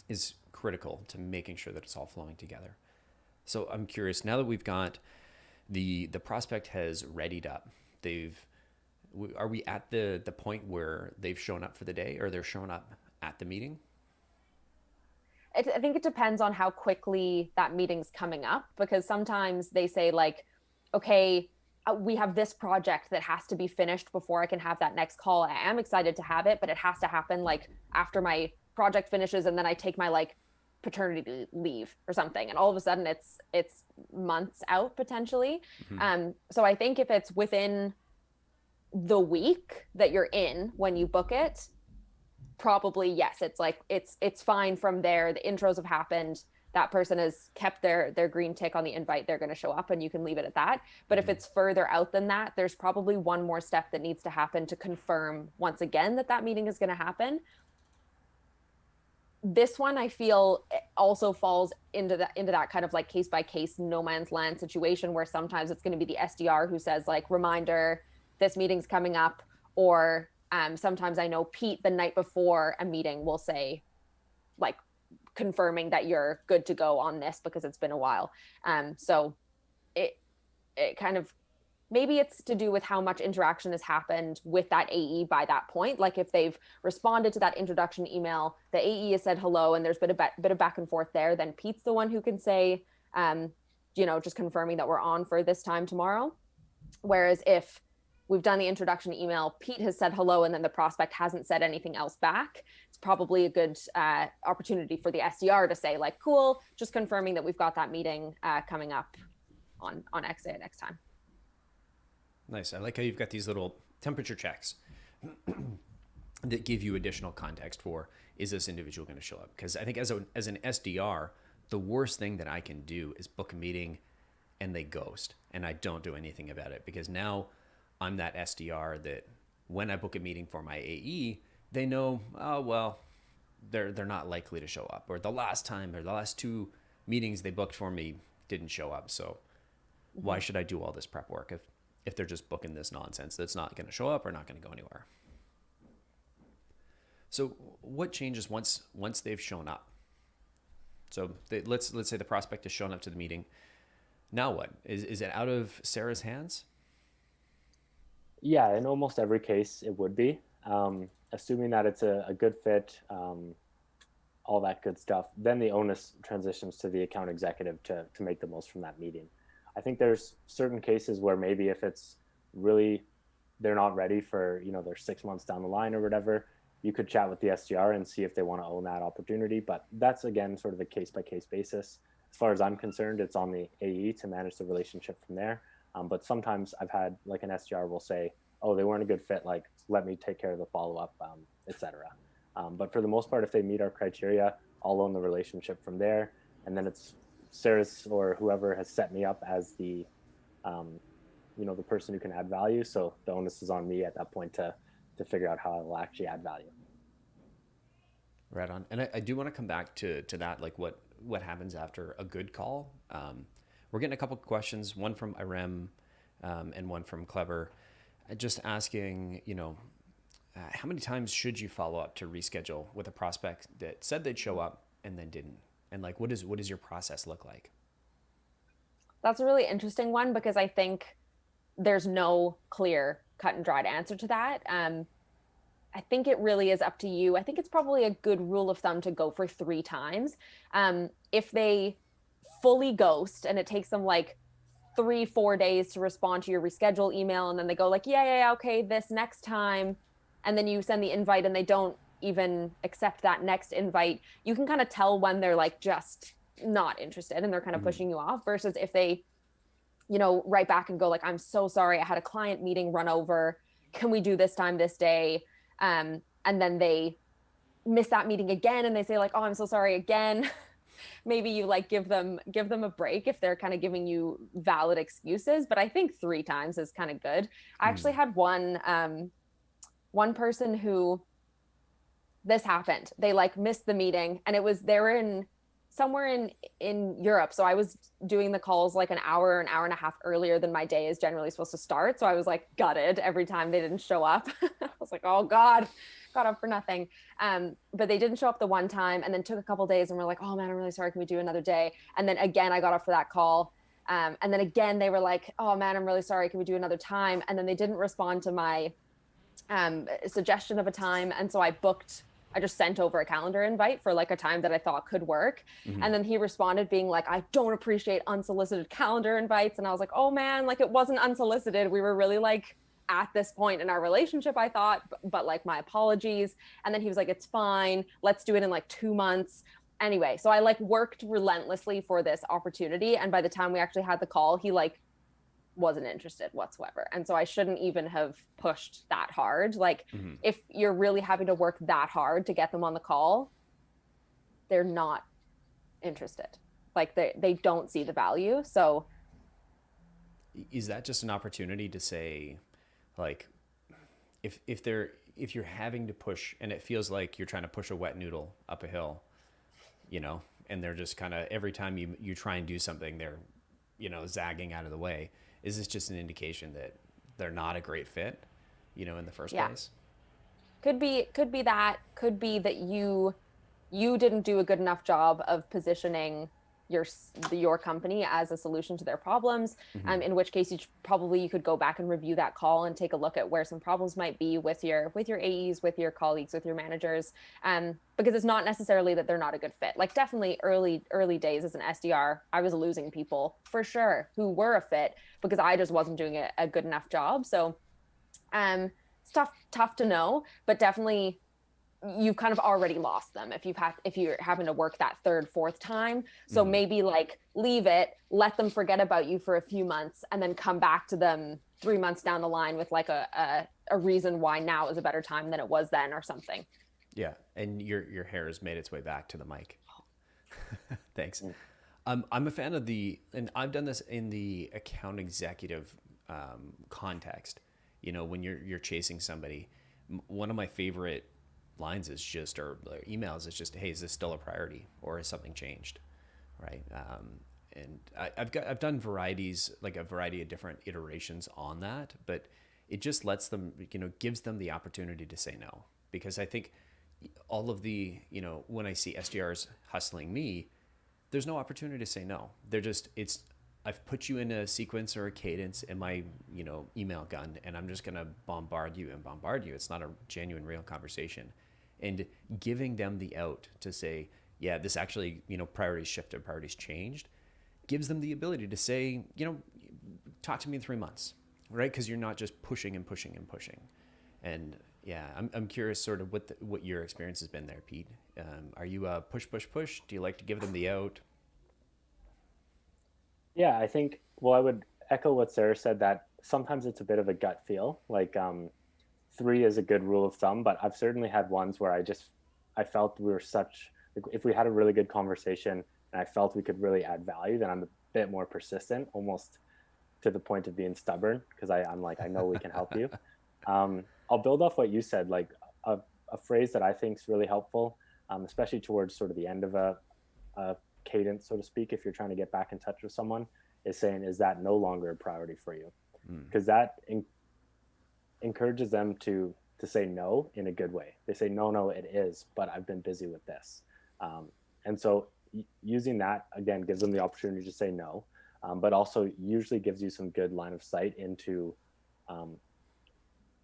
is critical to making sure that it's all flowing together. So I'm curious, now that we've got the prospect has readied up, are we at the point where they've shown up for the day, or they're showing up at the meeting? I think it depends on how quickly that meeting's coming up, because sometimes they say like, okay, we have this project that has to be finished before I can have that next call. I am excited to have it, but it has to happen like after my project finishes, and then I take my like paternity leave or something, and all of a sudden it's months out potentially. So I think if it's within the week that you're in when you book it, probably yes, it's like it's fine from there. The intros have happened, that person has kept their green tick on the invite, they're going to show up, and you can leave it at that. But if it's further out than that, there's probably one more step that needs to happen to confirm once again that meeting is going to happen. This one I feel also falls into that kind of like case by case no man's land situation, where sometimes it's going to be the SDR who says like, reminder, this meeting's coming up, or sometimes I know Pete the night before a meeting will say like confirming that you're good to go on this because it's been a while. So it kind of maybe it's to do with how much interaction has happened with that AE by that point. Like if they've responded to that introduction email, the AE has said hello, and there's been a bit of back and forth there, then Pete's the one who can say, just confirming that we're on for this time tomorrow. Whereas if we've done the introduction email, Pete has said hello, and then the prospect hasn't said anything else back, it's probably a good opportunity for the SDR to say like, cool, just confirming that we've got that meeting coming up on X day next time. Nice. I like how you've got these little temperature checks that give you additional context for, is this individual going to show up? Because I think as an SDR, the worst thing that I can do is book a meeting and they ghost and I don't do anything about it, because now I'm that SDR that when I book a meeting for my AE, they know, oh, well, they're not likely to show up, or the last time or the last 2 meetings they booked for me didn't show up. So why should I do all this prep work if they're just booking this nonsense that's not going to show up or not going to go anywhere? So what changes once they've shown up? So let's say the prospect has shown up to the meeting. Now what? Is it out of Sarah's hands? Yeah, in almost every case it would be. Assuming that it's a good fit, all that good stuff, then the onus transitions to the account executive to make the most from that meeting. I think there's certain cases where maybe if it's really, they're not ready for, they're 6 months down the line or whatever, you could chat with the SDR and see if they want to own that opportunity. But that's, again, sort of a case-by-case basis. As far as I'm concerned, it's on the AE to manage the relationship from there. But sometimes I've had like an SDR will say, oh, they weren't a good fit, like, let me take care of the follow-up, et cetera. But for the most part, if they meet our criteria, I'll own the relationship from there. And then it's Sarah's or whoever has set me up as the, the person who can add value. So the onus is on me at that point to figure out how I will actually add value. Right on. And I do want to come back to that, like what happens after a good call. We're getting a couple of questions, one from Irem and one from Clever, just asking, how many times should you follow up to reschedule with a prospect that said they'd show up and then didn't? And like, what does your process look like? That's a really interesting one, because I think there's no clear cut and dried answer to that. I think it really is up to you. I think it's probably a good rule of thumb to go for 3 times. If they fully ghost and it takes them like 3-4 days to respond to your reschedule email, and then they go like, yeah, okay, this next time, and then you send the invite and they don't even accept that next invite, you can kind of tell when they're like just not interested and they're kind of pushing you off, versus if they write back and go like, I'm so sorry, I had a client meeting run over, can we do this time this day? And then they miss that meeting again and they say like, oh, I'm so sorry again. Maybe you like give them a break if they're kind of giving you valid excuses. But I think 3 times is kind of good. I actually had one person who this happened. They like missed the meeting, and they were somewhere in Europe. So I was doing the calls like an hour and a half earlier than my day is generally supposed to start. So I was like gutted every time they didn't show up. I was like, oh God, got up for nothing. But they didn't show up the one time, and then took a couple days and we're like, oh man, I'm really sorry. Can we do another day? And then again, I got up for that call. And then again, they were like, oh man, I'm really sorry. Can we do another time? And then they didn't respond to my suggestion of a time. And so I just sent over a calendar invite for like a time that I thought could work. And then he responded being like, I don't appreciate unsolicited calendar invites. And I was like, oh man, like it wasn't unsolicited. We were really like at this point in our relationship, I thought, but like my apologies. And then he was like, it's fine. Let's do it in like 2 months. Anyway, so I like worked relentlessly for this opportunity. And by the time we actually had the call, he like wasn't interested whatsoever. And so I shouldn't even have pushed that hard. Like if you're really having to work that hard to get them on the call, they're not interested. Like they don't see the value. So is that just an opportunity to say, like, if you're having to push and it feels like you're trying to push a wet noodle up a hill, and they're just kind of, every time you try and do something, they're, zagging out of the way. Is this just an indication that they're not a great fit, in the first place? Could be that. Could be that you didn't do a good enough job of positioning your company as a solution to their problems. In which case you could go back and review that call and take a look at where some problems might be with your AEs, with your colleagues, with your managers. Because it's not necessarily that they're not a good fit. Like definitely early days as an SDR, I was losing people for sure who were a fit because I just wasn't doing a good enough job. So it's tough to know, but definitely you've kind of already lost them if you're having to work that third, fourth time. So maybe like leave it, let them forget about you for a few months, and then come back to them 3 months down the line with like a reason why now is a better time than it was then or something. Yeah, and your hair has made its way back to the mic. Thanks. I'm a fan of and I've done this in the account executive context. You know, when you're chasing somebody, one of my favorite lines is just, or emails is just, hey, is this still a priority or has something changed, right? And I've done a variety of different iterations on that, but it just lets them, gives them the opportunity to say no. Because I think all of when I see SDRs hustling me, there's no opportunity to say no. I've put you in a sequence or a cadence in my, email gun, and I'm just going to bombard you. It's not a genuine, real conversation. And giving them the out to say, yeah, this actually, priorities shifted, priorities changed, gives them the ability to say, talk to me in 3 months, right? Because you're not just pushing and pushing and pushing. And yeah, I'm curious sort of what your experience has been there, Pete. Are you a push? Do you like to give them the out? Yeah, I think, well, I would echo what Sarah said, that sometimes it's a bit of a gut feel. Like 3 is a good rule of thumb, but I've certainly had ones where I felt if we had a really good conversation and I felt we could really add value, then I'm a bit more persistent, almost to the point of being stubborn, because I'm like, I know we can help you. I'll build off what you said, like a phrase that I think is really helpful, especially towards sort of the end of a cadence, so to speak, if you're trying to get back in touch with someone, is saying, is that no longer a priority for you? Because that encourages them to say no in a good way. They say, no, it is, but I've been busy with this. And so using that, again, gives them the opportunity to say no, but also usually gives you some good line of sight into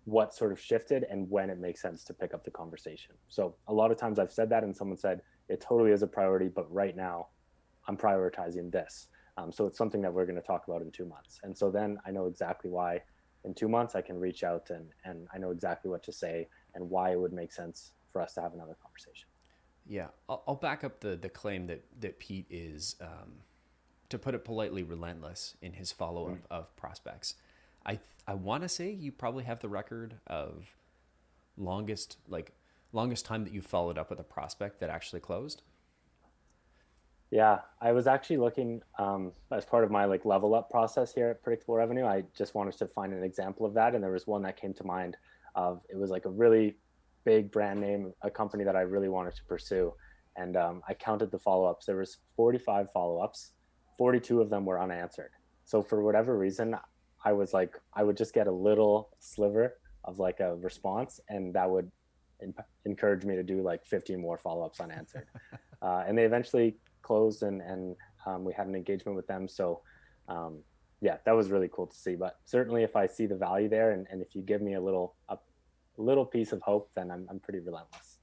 what sort of shifted and when it makes sense to pick up the conversation. So a lot of times I've said that and someone said, it totally is a priority, but right now I'm prioritizing this. So it's something that we're going to talk about in 2 months. And so then I know exactly why in 2 months I can reach out and I know exactly what to say and why it would make sense for us to have another conversation. Yeah, I'll back up the claim that Pete is, to put it politely, relentless in his follow-up of prospects. I want to say you probably have the record of longest time that you followed up with a prospect that actually closed. Yeah, I was actually looking as part of my level up process here at Predictable Revenue. I just wanted to find an example of that, and there was one that came to mind. It was like a really big brand name, a company that I really wanted to pursue, and I counted the follow-ups. There was 45 follow-ups, 42 of them were unanswered. So for whatever reason, I was like, I would just get a little sliver of like a response, and that would encourage me to do like 15 more follow-ups unanswered. And they eventually closed, and we had an engagement with them. So yeah, that was really cool to see. But certainly if I see the value there, and if you give me a little piece of hope, then I'm pretty relentless.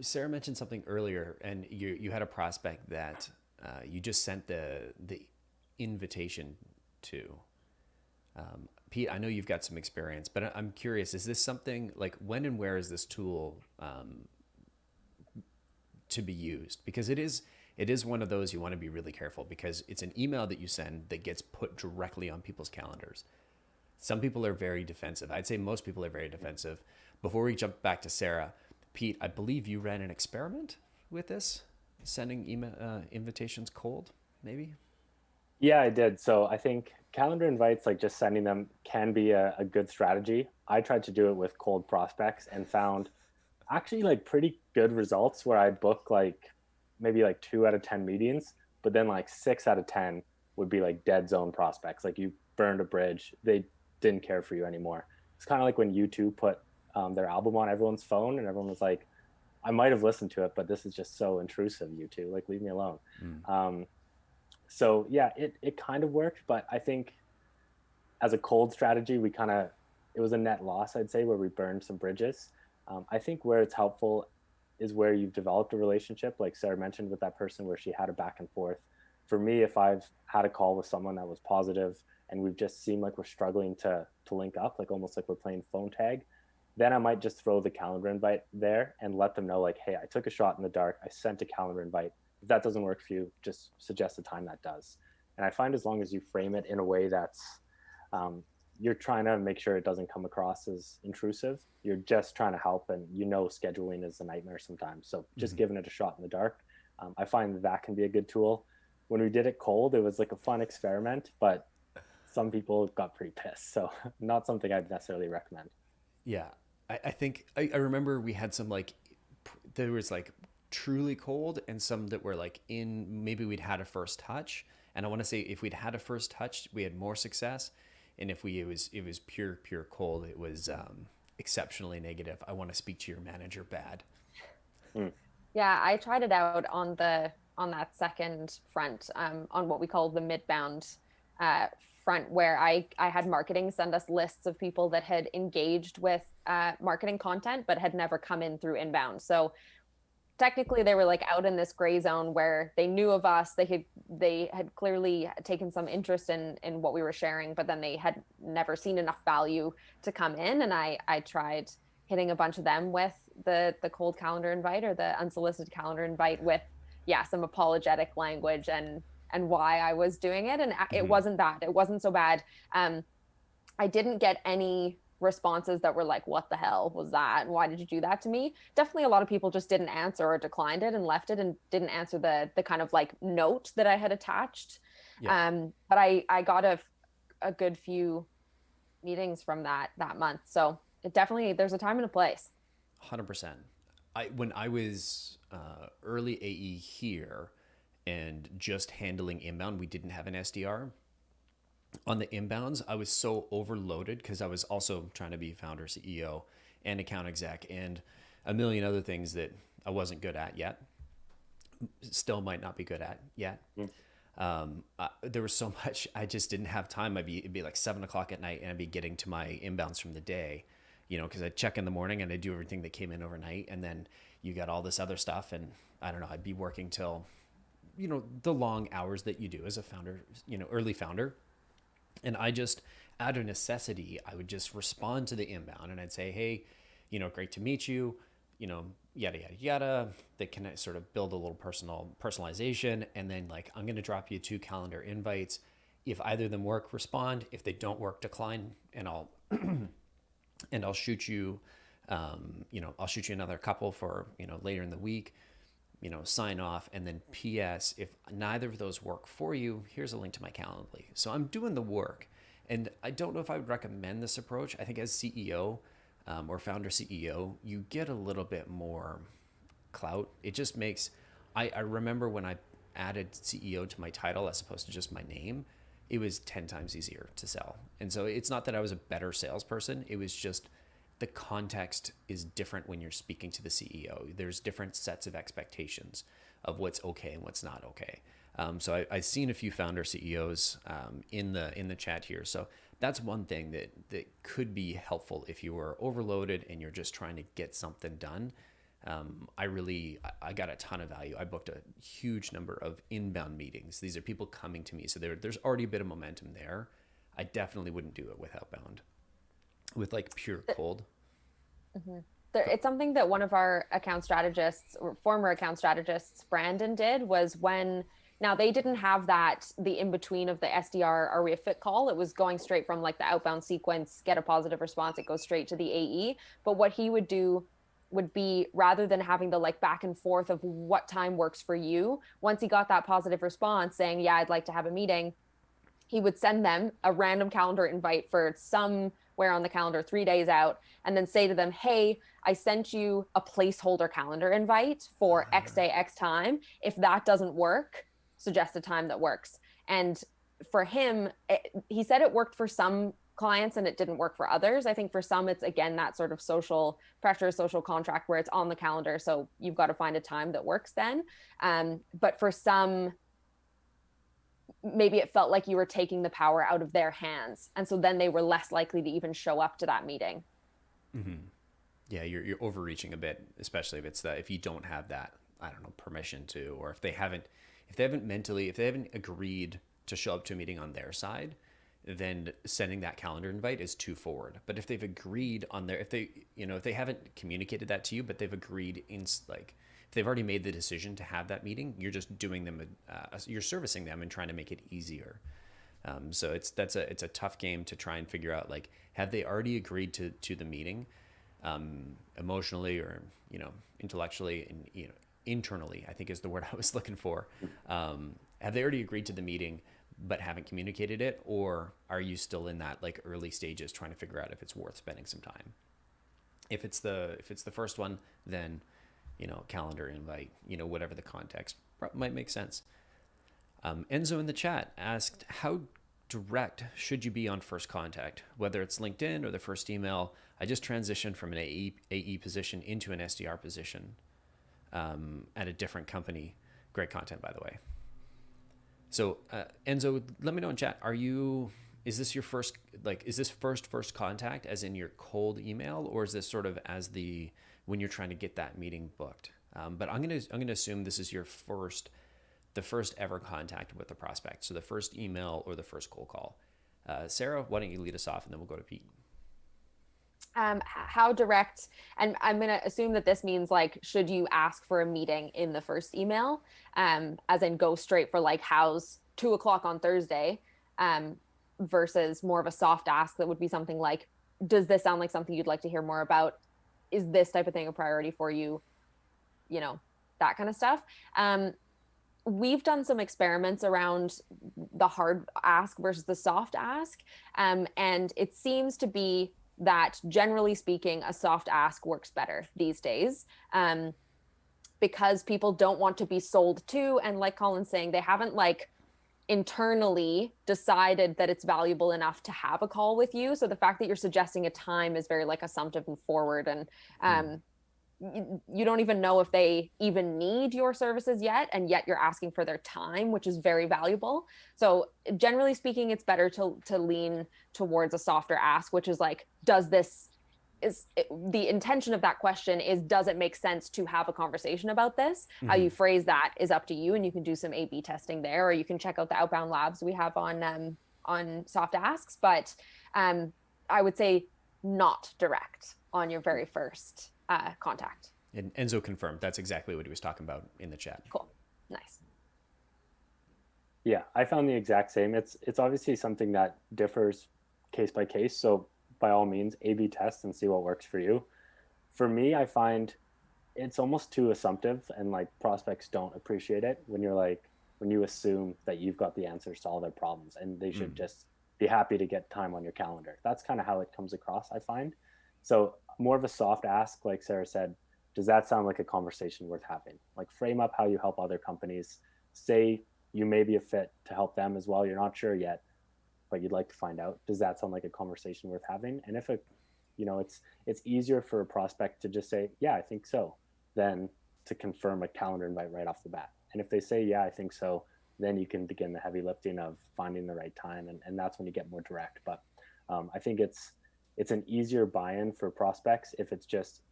Sarah mentioned something earlier, and you had a prospect that you just sent the invitation to. Pete, I know you've got some experience, but I'm curious, is this something like, when and where is this tool to be used? Because it is one of those you want to be really careful, because it's an email that you send that gets put directly on people's calendars. Some people are very defensive. I'd say most people are very defensive. Before we jump back to Sarah, Pete, I believe you ran an experiment with this, sending email invitations cold, maybe? Yeah, I did. So I think calendar invites, like just sending them, can be a good strategy. I tried to do it with cold prospects and found actually like pretty good results, where I'd book like maybe like 2 out of 10 meetings, but then like 6 out of 10 would be like dead zone prospects. Like you burned a bridge. They didn't care for you anymore. It's kind of like when U2 put their album on everyone's phone, and everyone was like, I might have listened to it, but this is just so intrusive, you two, like, leave me alone. So yeah, it kind of worked, but I think as a cold strategy, it was a net loss, I'd say, where we burned some bridges. I think where it's helpful is where you've developed a relationship, like Sarah mentioned with that person, where she had a back and forth. For me, if I've had a call with someone that was positive and we've just seemed like we're struggling to link up, like almost like we're playing phone tag, then I might just throw the calendar invite there and let them know, like, hey, I took a shot in the dark. I sent a calendar invite. If that doesn't work for you, just suggest a time that does. And I find as long as you frame it in a way that's, you're trying to make sure it doesn't come across as intrusive. You're just trying to help, and scheduling is a nightmare sometimes. So just giving it a shot in the dark, I find that can be a good tool. When we did it cold, it was like a fun experiment, but some people got pretty pissed. So not something I'd necessarily recommend. Yeah. I think I remember we had some, like, there was like truly cold and some that were like maybe we'd had a first touch. And I want to say if we'd had a first touch, we had more success. And if it was pure cold, it was exceptionally negative. I want to speak to your manager bad. Yeah, I tried it out on that second front, on what we call the midbound front, where I had marketing send us lists of people that had engaged with marketing content but had never come in through inbound. So technically they were like out in this gray zone where they knew of us. They had clearly taken some interest in what we were sharing, but then they had never seen enough value to come in. And I tried hitting a bunch of them with the cold calendar invite, or the unsolicited calendar invite, with some apologetic language and why I was doing it. And it wasn't bad. It wasn't so bad. I didn't get any responses that were like, what the hell was that? Why did you do that to me? Definitely a lot of people just didn't answer or declined it and left it and didn't answer the kind of like note that I had attached. Yeah. But I got a good few meetings from that month. So it definitely, there's a time and a place. 100%. When I was early AE here and just handling inbound, we didn't have an SDR. On the inbounds, I was so overloaded because I was also trying to be founder, CEO, and account exec, and a million other things that I wasn't good at yet. Still might not be good at yet. There was so much, I just didn't have time. It'd be like 7:00 at night, and I'd be getting to my inbounds from the day, because I'd check in the morning and I'd do everything that came in overnight, and then you got all this other stuff, and I don't know, I'd be working till, the long hours that you do as a founder, early founder. And I just, out of necessity, I would just respond to the inbound and I'd say, hey, great to meet you, yada, yada, yada. That can sort of build a little personalization. And then, like, I'm going to drop you 2 calendar invites. If either of them work, respond. If they don't work, decline. And I'll shoot you, I'll shoot you another couple for, later in the week, sign off. And then PS, if neither of those work for you, here's a link to my Calendly. So I'm doing the work. And I don't know if I would recommend this approach. I think as CEO or founder CEO, you get a little bit more clout. It just makes, I remember when I added CEO to my title as opposed to just my name, it was 10 times easier to sell. And so it's not that I was a better salesperson. It was just the context is different when you're speaking to the CEO. There's different sets of expectations of what's okay and what's not okay. So I've seen a few founder CEOs in the chat here. So that's one thing that could be helpful if you were overloaded and you're just trying to get something done. I got a ton of value. I booked a huge number of inbound meetings. These are people coming to me. So there's already a bit of momentum there. I definitely wouldn't do it with outbound. With like pure cold. Mm-hmm. It's something that one of our account strategists, or former account strategists, Brandon, did, was when, now they didn't have the in-between of the SDR, are we a fit call? It was going straight from like the outbound sequence, get a positive response, it goes straight to the AE. But what he would do would be, rather than having the like back and forth of what time works for you, once he got that positive response saying, yeah, I'd like to have a meeting, he would send them a random calendar invite for somewhere on the calendar 3 days out, and then say to them, hey, I sent you a placeholder calendar invite for X day, X time. If that doesn't work, suggest a time that works. And for him, he said it worked for some clients and it didn't work for others. I think for some, it's again, that sort of social pressure, social contract where it's on the calendar. So you've got to find a time that works then. But for some, maybe it felt like you were taking the power out of their hands. And so then they were less likely to even show up to that meeting. Mm-hmm. Yeah, you're overreaching a bit, especially if you don't have that, I don't know, permission to, or if they haven't agreed to show up to a meeting on their side, then sending that calendar invite is too forward. But if they've agreed on if they haven't communicated that to you, but they've agreed if they've already made the decision to have that meeting, you're just doing them, you're servicing them and trying to make it easier. So it's a tough game to try and figure out, like, have they already agreed to the meeting, emotionally or, intellectually and, internally, I think is the word I was looking for. Have they already agreed to the meeting but haven't communicated it, or are you still in that like early stages trying to figure out if it's worth spending some time? If it's the first one, then calendar invite, whatever the context might make sense. Enzo in the chat asked, how direct should you be on first contact, whether it's LinkedIn or the first email? I just transitioned from an AE position into an SDR position at a different company. Great content, by the way. So Enzo, let me know in chat, is this your first, is this first contact as in your cold email, or is this sort of when you're trying to get that meeting booked? But I'm gonna assume this is the first ever contact with the prospect. So the first email or the first cold call. Sarah, why don't you lead us off and then we'll go to Pete. How direct, and I'm going to assume that this means should you ask for a meeting in the first email, as in go straight for how's 2:00 on Thursday, versus more of a soft ask that would be something like, does this sound like something you'd like to hear more about? Is this type of thing a priority for you? That kind of stuff. We've done some experiments around the hard ask versus the soft ask. And it seems to be that generally speaking, a soft ask works better these days, because people don't want to be sold to. And like Colin's saying, they haven't internally decided that it's valuable enough to have a call with you. So the fact that you're suggesting a time is very assumptive and forward. And you don't even know if they even need your services yet, and yet you're asking for their time, which is very valuable. So generally speaking, it's better to lean towards a softer ask, which is the intention of that question is, does it make sense to have a conversation about this? Mm-hmm. How you phrase that is up to you, and you can do some A/B testing there, or you can check out the outbound labs we have on soft asks. But I would say not direct on your very first contact. And Enzo confirmed that's exactly what he was talking about in the chat. Cool. Nice. Yeah, I found the exact same. It's obviously something that differs case by case. So by all means, A/B test and see what works for you. For me, I find it's almost too assumptive, and prospects don't appreciate it when you assume that you've got the answers to all their problems and they should just be happy to get time on your calendar. That's kind of how it comes across, I find. So more of a soft ask, like Sarah said, does that sound like a conversation worth having? Frame up how you help other companies. Say you may be a fit to help them as well. You're not sure yet, but you'd like to find out. Does that sound like a conversation worth having? And if it's easier for a prospect to just say, yeah, I think so, than to confirm a calendar invite right off the bat. And if they say, yeah, I think so, then you can begin the heavy lifting of finding the right time. And that's when you get more direct. But I think it's an easier buy-in for prospects if it's just,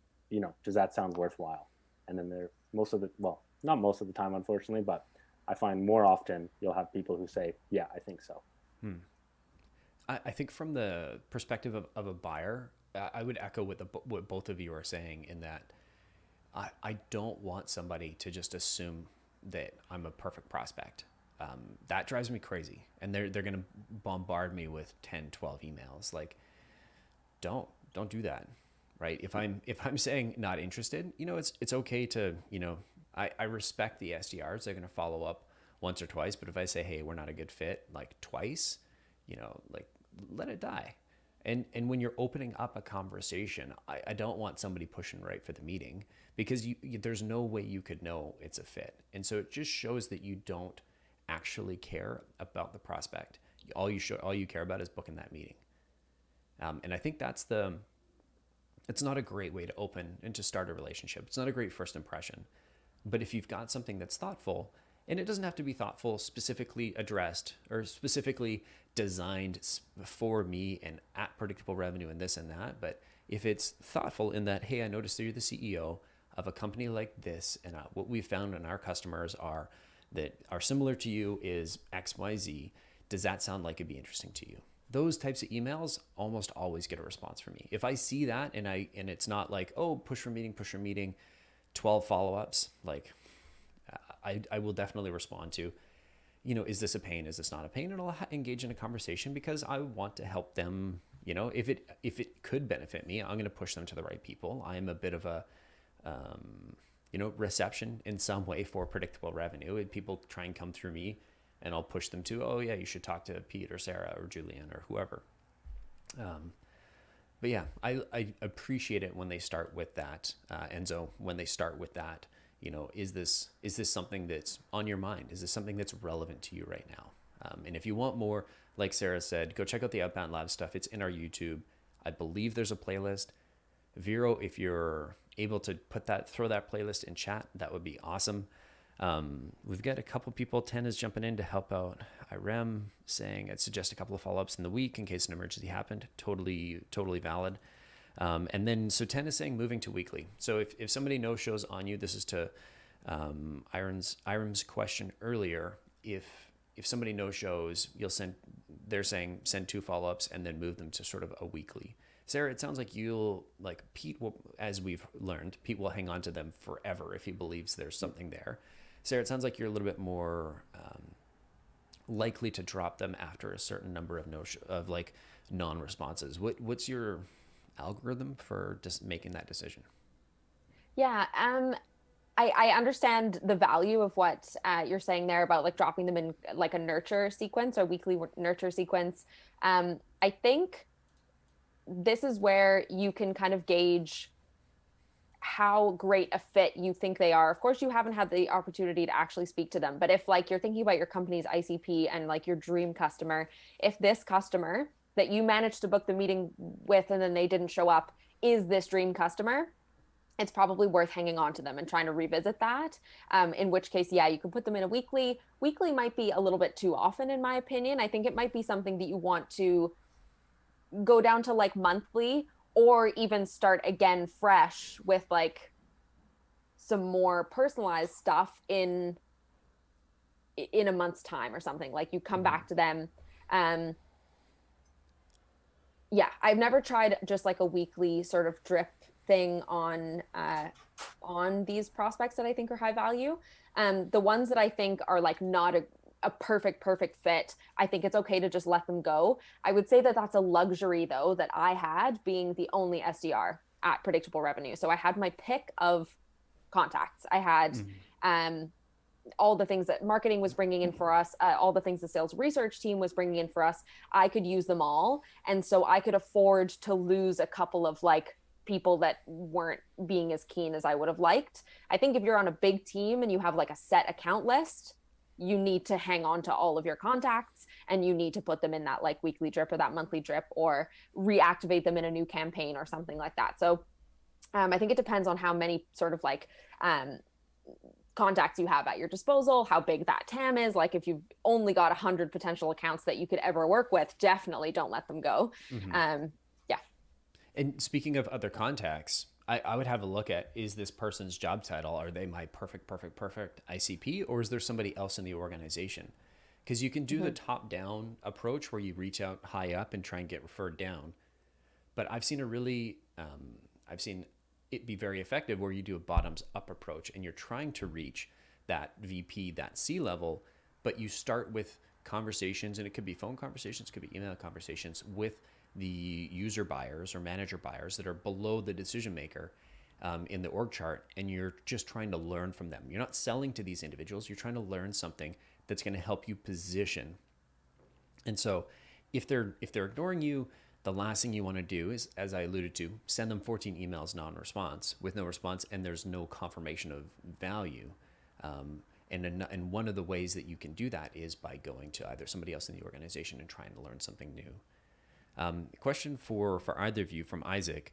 does that sound worthwhile? And then not most of the time, unfortunately, but I find more often you'll have people who say, yeah, I think so. I think from the perspective of a buyer, I would echo what both of you are saying, in that I don't want somebody to just assume that I'm a perfect prospect. That drives me crazy. And they're going to bombard me with 10, 12 emails. Don't do that. Right. If I'm saying not interested, it's okay to, I respect the SDRs. They're going to follow up once or twice. But if I say, hey, we're not a good fit, twice, let it die. And when you're opening up a conversation, I don't want somebody pushing right for the meeting, because there's no way you could know it's a fit. And so it just shows that you don't actually care about the prospect. All you care about is booking that meeting. And I think it's not a great way to open and to start a relationship. It's not a great first impression. But if you've got something that's thoughtful, and it doesn't have to be thoughtful, specifically addressed or specifically designed for me and at predictable revenue and this and that, but if it's thoughtful in that, hey, I noticed that you're the CEO of a company like this, and what we've found in our customers are that are similar to you is XYZ. Does that sound like it'd be interesting to you? Those types of emails almost always get a response from me. If I see that and it's not like, oh, push for meeting, 12 follow-ups, like I will definitely respond to, is this a pain? Is this not a pain? And I'll engage in a conversation because I want to help them. If it could benefit me, I'm going to push them to the right people. I'm a bit of a, reception in some way for predictable revenue. And people try and come through me, and I'll push them to, oh yeah, you should talk to Pete or Sarah or Julian or whoever. But yeah, I appreciate it when they start with that, Enzo. When they start with that, is this something that's on your mind? Is this something that's relevant to you right now? And if you want more, like Sarah said, go check out the Outbound Lab stuff. It's in our YouTube. I believe there's a playlist. Vero, if you're able to throw that playlist in chat, that would be awesome. We've got a couple people. 10 is jumping in to help out. Irem saying I'd suggest a couple of follow-ups in the week in case an emergency happened. Totally valid. And then, so 10 is saying moving to weekly. So if somebody no-shows on you, this is to Irem's question earlier. If somebody no-shows, they're saying send 2 follow-ups and then move them to sort of a weekly. Sarah, it sounds like Pete will, as we've learned, Pete will hang on to them forever if he believes there's something there. Sarah, it sounds like you're a little bit more likely to drop them after a certain number of non-responses. What's your algorithm for just making that decision? Yeah, I understand the value of what you're saying there about like dropping them in like a nurture sequence or weekly nurture sequence. I think this is where you can kind of gauge how great a fit you think they are. Of course, you haven't had the opportunity to actually speak to them, but if like you're thinking about your company's ICP and like your dream customer, if this customer that you managed to book the meeting with and then they didn't show up is this dream customer, it's probably worth hanging on to them and trying to revisit that. In which case, yeah, you can put them in a weekly. Weekly might be a little bit too often, in my opinion. I think it might be something that you want to go down to like monthly, or even start again fresh with like some more personalized stuff in a month's time or something. Like you come back to them. Yeah, I've never tried just like a weekly sort of drip thing on these prospects that I think are high value. The ones that I think are like not a perfect fit, I think it's okay to just let them go. I would say that that's a luxury though that I had, being the only SDR at Predictable Revenue. So I had my pick of contacts. I had all the things that marketing was bringing in for us, all the things the sales research team was bringing in for us. I could use them all, and so I could afford to lose a couple of like people that weren't being as keen as I would have liked. I think if you're on a big team and you have like a set account list, you need to hang on to all of your contacts, and you need to put them in that like weekly drip or that monthly drip, or reactivate them in a new campaign or something like that. So I think it depends on how many sort of like contacts you have at your disposal, how big that TAM is. Like if you've only got 100 potential accounts that you could ever work with, definitely don't let them go. Yeah. And speaking of other contacts, I would have a look at, is this person's job title, are they my perfect ICP, or is there somebody else in the organization? Because you can do the top-down approach where you reach out high up and try and get referred down. But I've seen it be very effective where you do a bottoms-up approach and you're trying to reach that VP, that C-level, but you start with conversations, and it could be phone conversations, it could be email conversations with the user buyers or manager buyers that are below the decision maker in the org chart, and you're just trying to learn from them. You're not selling to these individuals, you're trying to learn something that's going to help you position. And so if they're ignoring you, the last thing you want to do is, as I alluded to, send them 14 emails non-response with no response, and there's no confirmation of value. And one of the ways that you can do that is by going to either somebody else in the organization and trying to learn something new. Question for either of you from Isaac.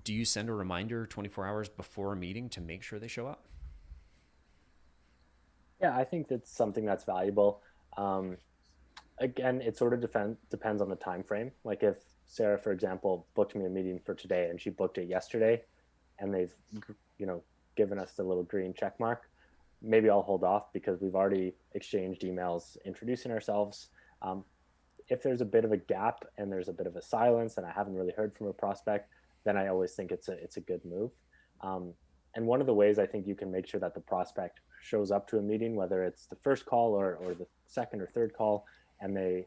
Do you send a reminder 24 hours before a meeting to make sure they show up? Yeah, I think that's something that's valuable. Again, it sort of depends on the time frame. Like if Sarah, for example, booked me a meeting for today and she booked it yesterday and they've, given us the little green check mark, maybe I'll hold off because we've already exchanged emails introducing ourselves. If there's a bit of a gap and there's a bit of a silence and I haven't really heard from a prospect, then I always think it's a good move. And one of the ways I think you can make sure that the prospect shows up to a meeting, whether it's the first call or the second or third call, and they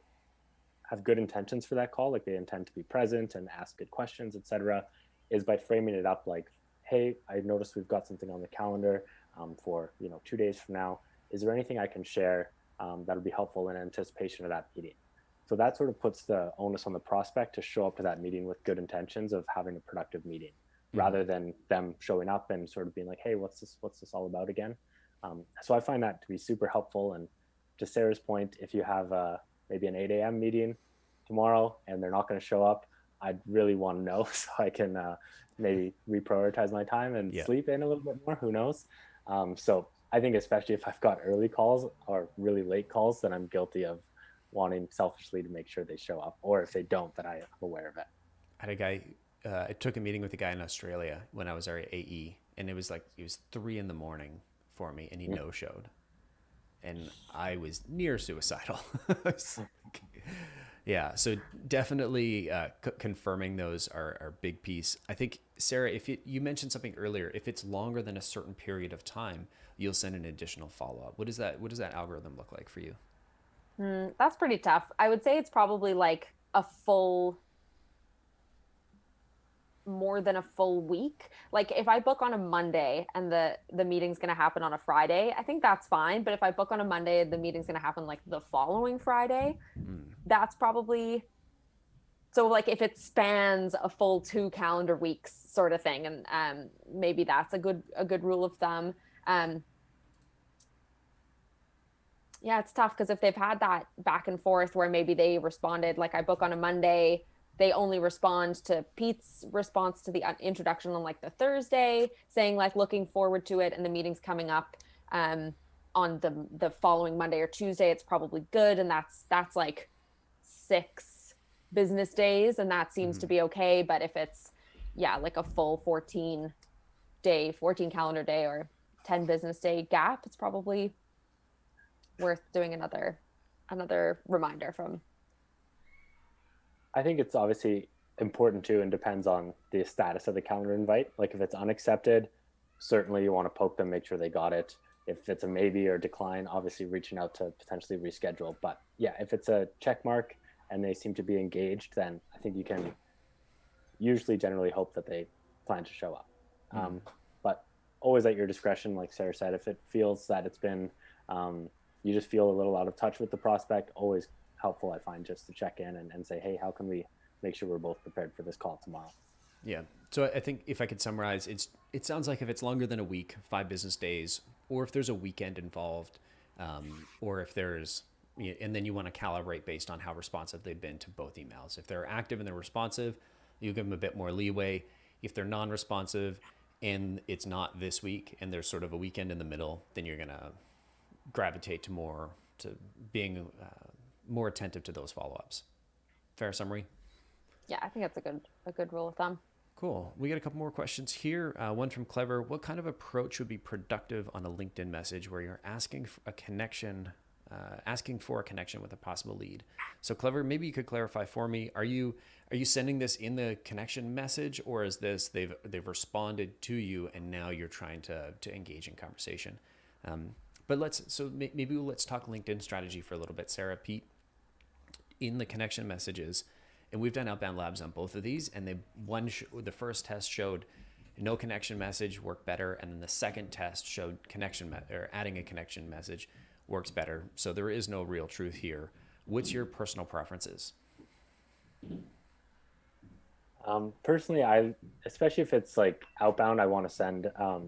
have good intentions for that call, like they intend to be present and ask good questions, etc., is by framing it up like, hey, I noticed we've got something on the calendar for 2 days from now. Is there anything I can share that'll be helpful in anticipation of that meeting? So that sort of puts the onus on the prospect to show up to that meeting with good intentions of having a productive meeting, rather than them showing up and sort of being like, hey, what's this all about again? So I find that to be super helpful. And to Sarah's point, if you have maybe an 8 a.m. meeting tomorrow and they're not going to show up, I'd really want to know so I can maybe reprioritize my time and sleep in a little bit more. Who knows? So I think especially if I've got early calls or really late calls, then I'm guilty of wanting selfishly to make sure they show up. Or if they don't, then I'm aware of it. I had a guy, I took a meeting with a guy in Australia when I was our AE, and it was 3 a.m. for me, and he no-showed. And I was near suicidal. Yeah, so definitely confirming those are a big piece. I think, Sarah, if you mentioned something earlier, if it's longer than a certain period of time, you'll send an additional follow-up. What does that algorithm look like for you? That's pretty tough. I would say it's probably like more than a full week. Like if I book on a Monday and the meeting's going to happen on a Friday, I think that's fine. But if I book on a Monday and the meeting's going to happen like the following Friday, that's probably, so like if it spans a full 2 calendar weeks sort of thing. And maybe that's a good rule of thumb. Yeah, it's tough because if they've had that back and forth where maybe they responded, like I book on a Monday, they only respond to Pete's response to the introduction on like the Thursday, saying like looking forward to it, and the meeting's coming up on the following Monday or Tuesday, it's probably good. And that's like 6 business days, and that seems to be okay. But if it's like a full 14 calendar day or 10 business day gap, it's probably worth doing another reminder from. I think it's obviously important too, and depends on the status of the calendar invite. Like if it's unaccepted, certainly you want to poke them, make sure they got it. If it's a maybe or decline, obviously reaching out to potentially reschedule. But yeah, if it's a check mark and they seem to be engaged, then I think you can usually generally hope that they plan to show up. But always at your discretion, like Sarah said, if it feels that it's been, you just feel a little out of touch with the prospect, always helpful, I find, just to check in and say, hey, how can we make sure we're both prepared for this call tomorrow? Yeah. So I think if I could summarize, it sounds like if it's longer than a week, 5 business days, or if there's a weekend involved, or if there's, and then you want to calibrate based on how responsive they've been to both emails. If they're active and they're responsive, you give them a bit more leeway. If they're non-responsive and it's not this week and there's sort of a weekend in the middle, then you're going to gravitate to being more attentive to those follow-ups. Fair summary? Yeah, I think that's a good rule of thumb. Cool. We got a couple more questions here. One from Clever. What kind of approach would be productive on a LinkedIn message where you're asking for a connection with a possible lead? So Clever, maybe you could clarify for me. Are you sending this in the connection message, or is this they've responded to you and now you're trying to engage in conversation? But let's talk LinkedIn strategy for a little bit. Sarah, Pete, in the connection messages, and we've done outbound labs on both of these, and the first test showed no connection message worked better, and then the second test showed adding a connection message works better. So there is no real truth here. What's your personal preferences? Personally, especially if it's like outbound, I want to send a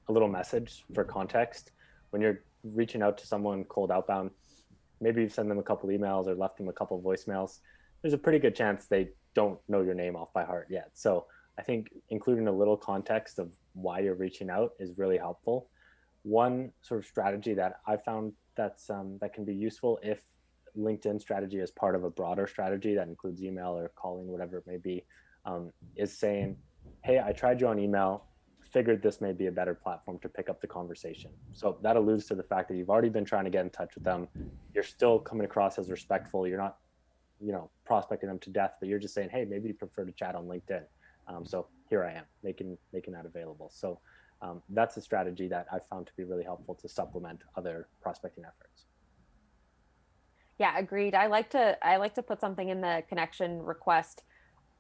little message for context. When you're reaching out to someone cold outbound, maybe you've sent them a couple emails or left them a couple voicemails. There's a pretty good chance they don't know your name off by heart yet. So I think including a little context of why you're reaching out is really helpful. One sort of strategy that I found that can be useful if LinkedIn strategy is part of a broader strategy that includes email or calling, whatever it may be, is saying, hey, I tried you on email, figured this may be a better platform to pick up the conversation. So that alludes to the fact that you've already been trying to get in touch with them. You're still coming across as respectful. You're not, prospecting them to death, but you're just saying, hey, maybe you prefer to chat on LinkedIn. So here I am making that available. So that's a strategy that I've found to be really helpful to supplement other prospecting efforts. Yeah, agreed. I like to put something in the connection request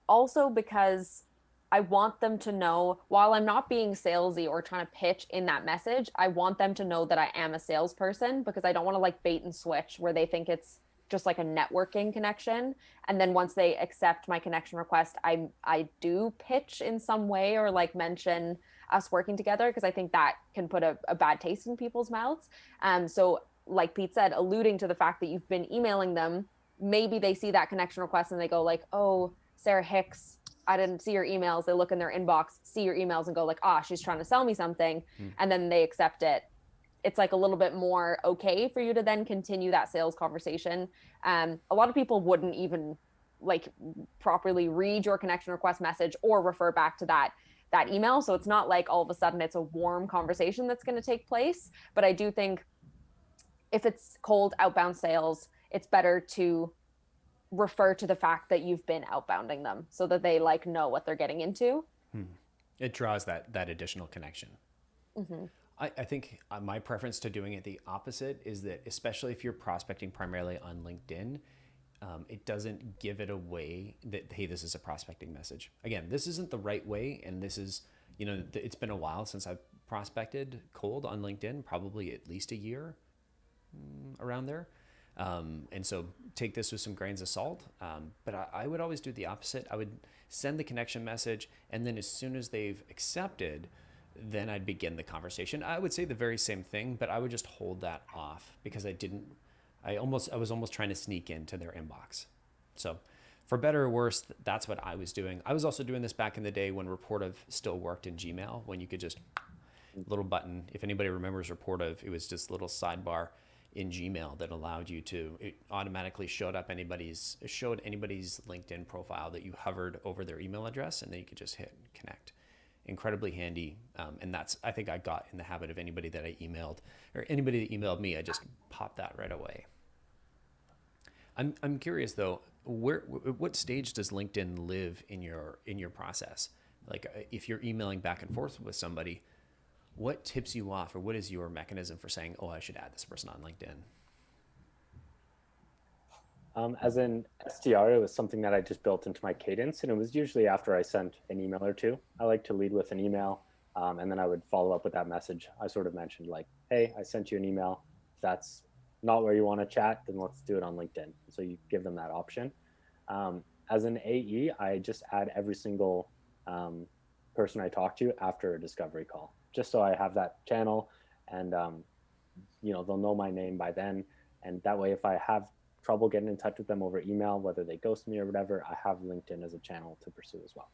also because I want them to know, while I'm not being salesy or trying to pitch in that message, I want them to know that I am a salesperson, because I don't want to like bait and switch where they think it's just like a networking connection. And then once they accept my connection request, I do pitch in some way or like mention us working together, because I think that can put a bad taste in people's mouths. So like Pete said, alluding to the fact that you've been emailing them, maybe they see that connection request and they go like, oh, Sarah Hicks, I didn't see your emails. They look in their inbox, see your emails and go like, she's trying to sell me something. And then they accept it. It's like a little bit more okay for you to then continue that sales conversation. A lot of people wouldn't even like properly read your connection request message or refer back to that email. So it's not like all of a sudden it's a warm conversation that's going to take place. But I do think if it's cold outbound sales, it's better to refer to the fact that you've been outbounding them so that they like know what they're getting into. It draws that additional connection. I think my preference to doing it the opposite is that, especially if you're prospecting primarily on LinkedIn, it doesn't give it away that, hey, this is a prospecting message. Again, this isn't the right way. And this is, it's been a while since I've prospected cold on LinkedIn, probably at least a year around there. And so take this with some grains of salt. But I would always do the opposite. I would send the connection message, and then as soon as they've accepted, then I'd begin the conversation. I would say the very same thing, but I would just hold that off because I was almost trying to sneak into their inbox. So for better or worse, that's what I was doing. I was also doing this back in the day when Reportive still worked in Gmail, when you could just little button. If anybody remembers Reportive, it was just a little sidebar in Gmail that allowed you to, it automatically showed anybody's LinkedIn profile that you hovered over their email address, and then you could just hit connect. Incredibly handy. And that's, I think I got in the habit of anybody that I emailed or anybody that emailed me, I just popped that right away. I'm curious though, what stage does LinkedIn live in your process? Like if you're emailing back and forth with somebody, what tips you off, or what is your mechanism for saying, I should add this person on LinkedIn? As an SDR, it was something that I just built into my cadence, and it was usually after I sent an email or two. I like to lead with an email, and then I would follow up with that message I sort of mentioned, like, hey, I sent you an email. If that's not where you want to chat, then let's do it on LinkedIn. So you give them that option. As an AE, I just add every single person I talk to after a discovery call, just so I have that channel, and they'll know my name by then. And that way, if I have trouble getting in touch with them over email, whether they ghost me or whatever, I have LinkedIn as a channel to pursue as well.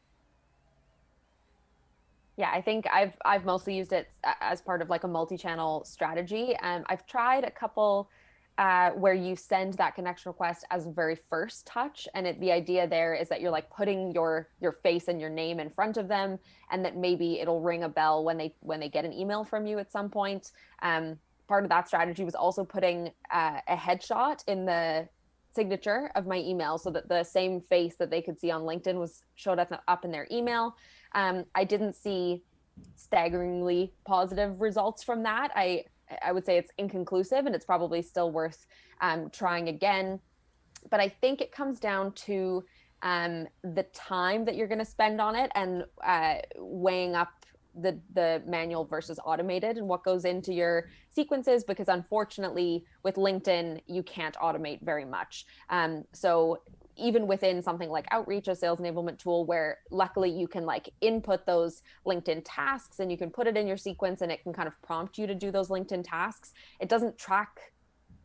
Yeah, I think I've mostly used it as part of like a multi-channel strategy. I've tried a couple where you send that connection request as a very first touch, and the idea there is that you're like putting your face and your name in front of them, and that maybe it'll ring a bell when they get an email from you at some point. Part of that strategy was also putting a headshot in the signature of my email so that the same face that they could see on LinkedIn showed up in their email. I didn't see staggeringly positive results from that. I would say it's inconclusive, and it's probably still worth trying again. But I think it comes down to the time that you're going to spend on it, and weighing up the manual versus automated and what goes into your sequences, because unfortunately with LinkedIn, you can't automate very much. So even within something like Outreach, a sales enablement tool, where luckily you can like input those LinkedIn tasks and you can put it in your sequence and it can kind of prompt you to do those LinkedIn tasks, it doesn't track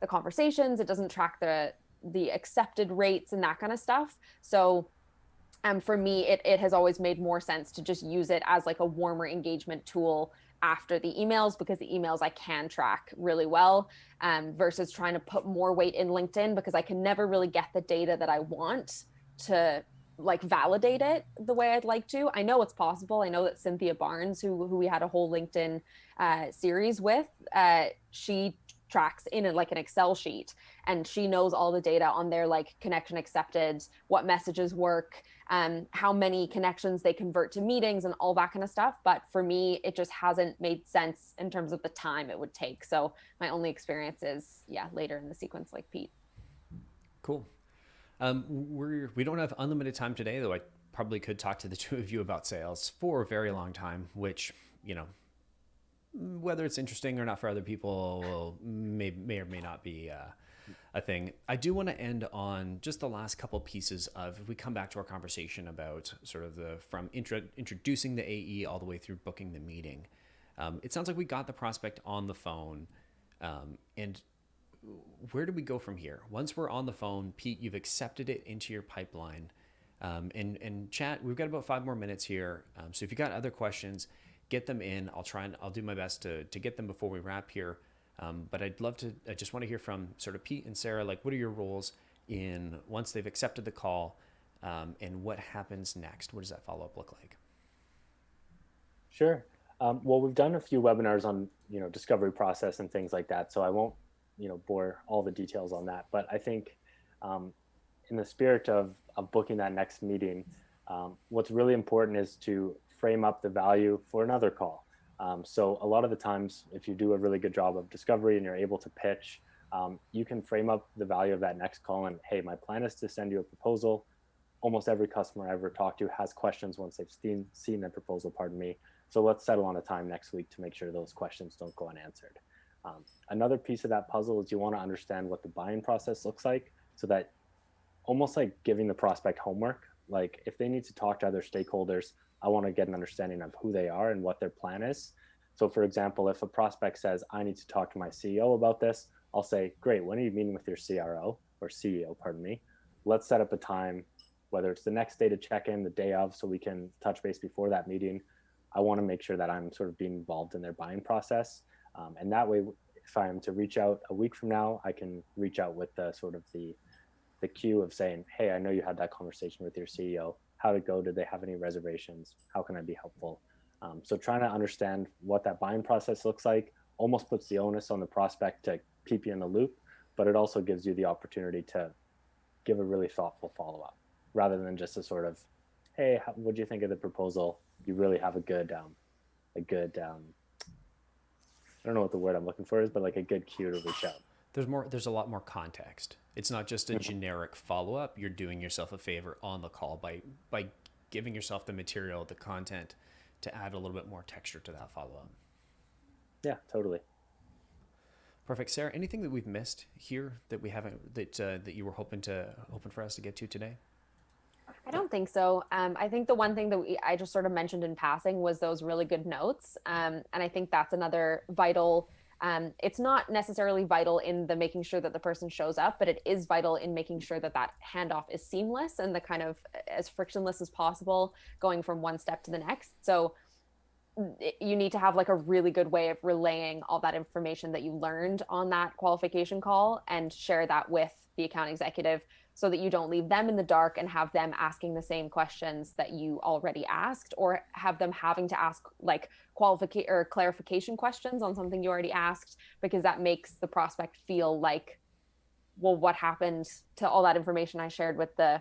the conversations, it doesn't track the accepted rates and that kind of stuff. So For me, it has always made more sense to just use it as like a warmer engagement tool after the emails, because the emails I can track really well, versus trying to put more weight in LinkedIn, because I can never really get the data that I want to like validate it the way I'd like to. I know it's possible. I know that Cynthia Barnes, who we had a whole LinkedIn series with, she tracks in like an Excel sheet, and she knows all the data on their like connection accepted, what messages work, how many connections they convert to meetings and all that kind of stuff. But for me, it just hasn't made sense in terms of the time it would take. So my only experience is, later in the sequence, like Pete. Cool. We don't have unlimited time today, though I probably could talk to the two of you about sales for a very long time, which, whether it's interesting or not for other people may or may not be a thing. I do want to end on just the last couple pieces of, if we come back to our conversation about sort of from introducing the AE all the way through booking the meeting. It sounds like we got the prospect on the phone, and where do we go from here? Once we're on the phone, Pete, you've accepted it into your pipeline, and chat. We've got about 5 more minutes here. So if you got other questions, get them in. I'll do my best to get them before we wrap here. But I just want to hear from sort of Pete and Sarah, like, what are your roles in once they've accepted the call, and what happens next? What does that follow-up look like? Sure. Well, we've done a few webinars on, discovery process and things like that. So I won't, bore all the details on that. But I think in the spirit of booking that next meeting, what's really important is to frame up the value for another call. So a lot of the times, if you do a really good job of discovery and you're able to pitch, you can frame up the value of that next call and, hey, my plan is to send you a proposal. Almost every customer I ever talked to has questions once they've seen the proposal, So let's settle on a time next week to make sure those questions don't go unanswered. Another piece of that puzzle is you want to understand what the buying process looks like, so that almost like giving the prospect homework, like if they need to talk to other stakeholders, I want to get an understanding of who they are and what their plan is. So for example, if a prospect says, I need to talk to my CEO about this, I'll say, great, when are you meeting with your CRO or CEO, Let's set up a time, whether it's the next day to check in, the day of, so we can touch base before that meeting. I want to make sure that I'm sort of being involved in their buying process. And that way, if I'm to reach out a week from now, I can reach out with the sort of the cue of saying, hey, I know you had that conversation with your CEO. How'd it go? Did they have any reservations? How can I be helpful? So trying to understand what that buying process looks like almost puts the onus on the prospect to keep you in the loop, but it also gives you the opportunity to give a really thoughtful follow-up rather than just a sort of, hey, what do you think of the proposal? You really have a good I don't know what the word I'm looking for is, but like a good cue to reach out. There's a lot more context. It's not just a generic follow-up. You're doing yourself a favor on the call by giving yourself the material, the content, to add a little bit more texture to that follow-up. Yeah, totally. Perfect. Sarah, anything that we've missed here that we haven't, that you were hoping for us to get to today? I don't think so. I think the one thing that I just sort of mentioned in passing was those really good notes. And I think that's another vital, it's not necessarily vital in the making sure that the person shows up, but it is vital in making sure that that handoff is seamless and the kind of as frictionless as possible going from one step to the next. So you need to have like a really good way of relaying all that information that you learned on that qualification call and share that with the account executive, so that you don't leave them in the dark and have them asking the same questions that you already asked, or have them having to ask like qualification or clarification questions on something you already asked, because that makes the prospect feel like, well, what happened to all that information I shared with the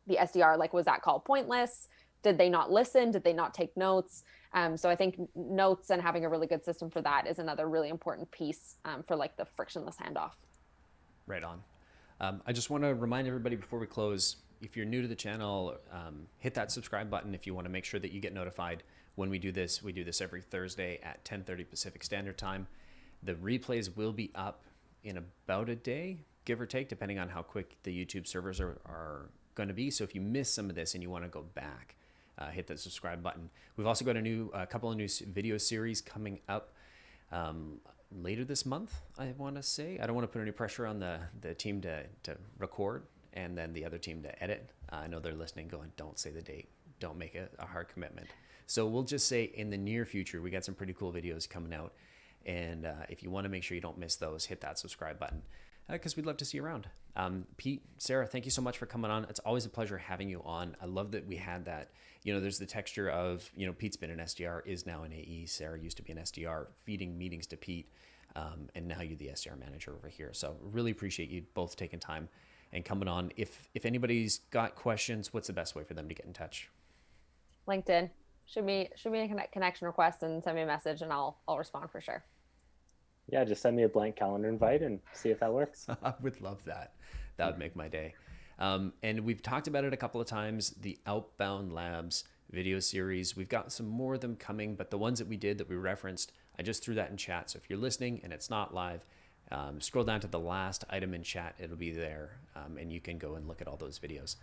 SDR? Like, was that call pointless? Did they not listen? Did they not take notes? So I think notes and having a really good system for that is another really important piece for like the frictionless handoff. Right on. I just want to remind everybody before we close, if you're new to the channel, hit that subscribe button if you want to make sure that you get notified when we do this. We do this every Thursday at 10:30 Pacific Standard Time. The replays will be up in about a day, give or take, depending on how quick the YouTube servers are going to be. So if you miss some of this and you want to go back, hit that subscribe button. We've also got a couple of new video series coming up later this month, I want to say. I don't want to put any pressure on the team to record and then the other team to edit. I know they're listening going, don't say the date. Don't make it a hard commitment. So we'll just say in the near future, we got some pretty cool videos coming out. And if you want to make sure you don't miss those, hit that subscribe button because we'd love to see you around. Pete, Sarah, thank you so much for coming on. It's always a pleasure having you on. I love that we had that, there's the texture of, Pete's been an SDR, is now an AE. Sarah used to be an SDR, feeding meetings to Pete. And now you're the SDR manager over here. So really appreciate you both taking time and coming on. If anybody's got questions, what's the best way for them to get in touch? LinkedIn. Shoot me a connection request and send me a message and I'll respond for sure. Yeah, just send me a blank calendar invite and see if that works. I would love that. That would make my day. And we've talked about it a couple of times, the Outbound Labs video series. We've got some more of them coming, but the ones that we did that we referenced, I just threw that in chat. So if you're listening and it's not live, scroll down to the last item in chat. It'll be there, and you can go and look at all those videos.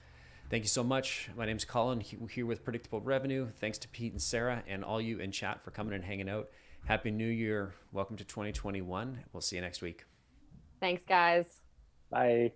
Thank you so much. My name's Colin, here with Predictable Revenue. Thanks to Pete and Sarah and all you in chat for coming and hanging out. Happy New Year. Welcome to 2021. We'll see you next week. Thanks, guys. Bye.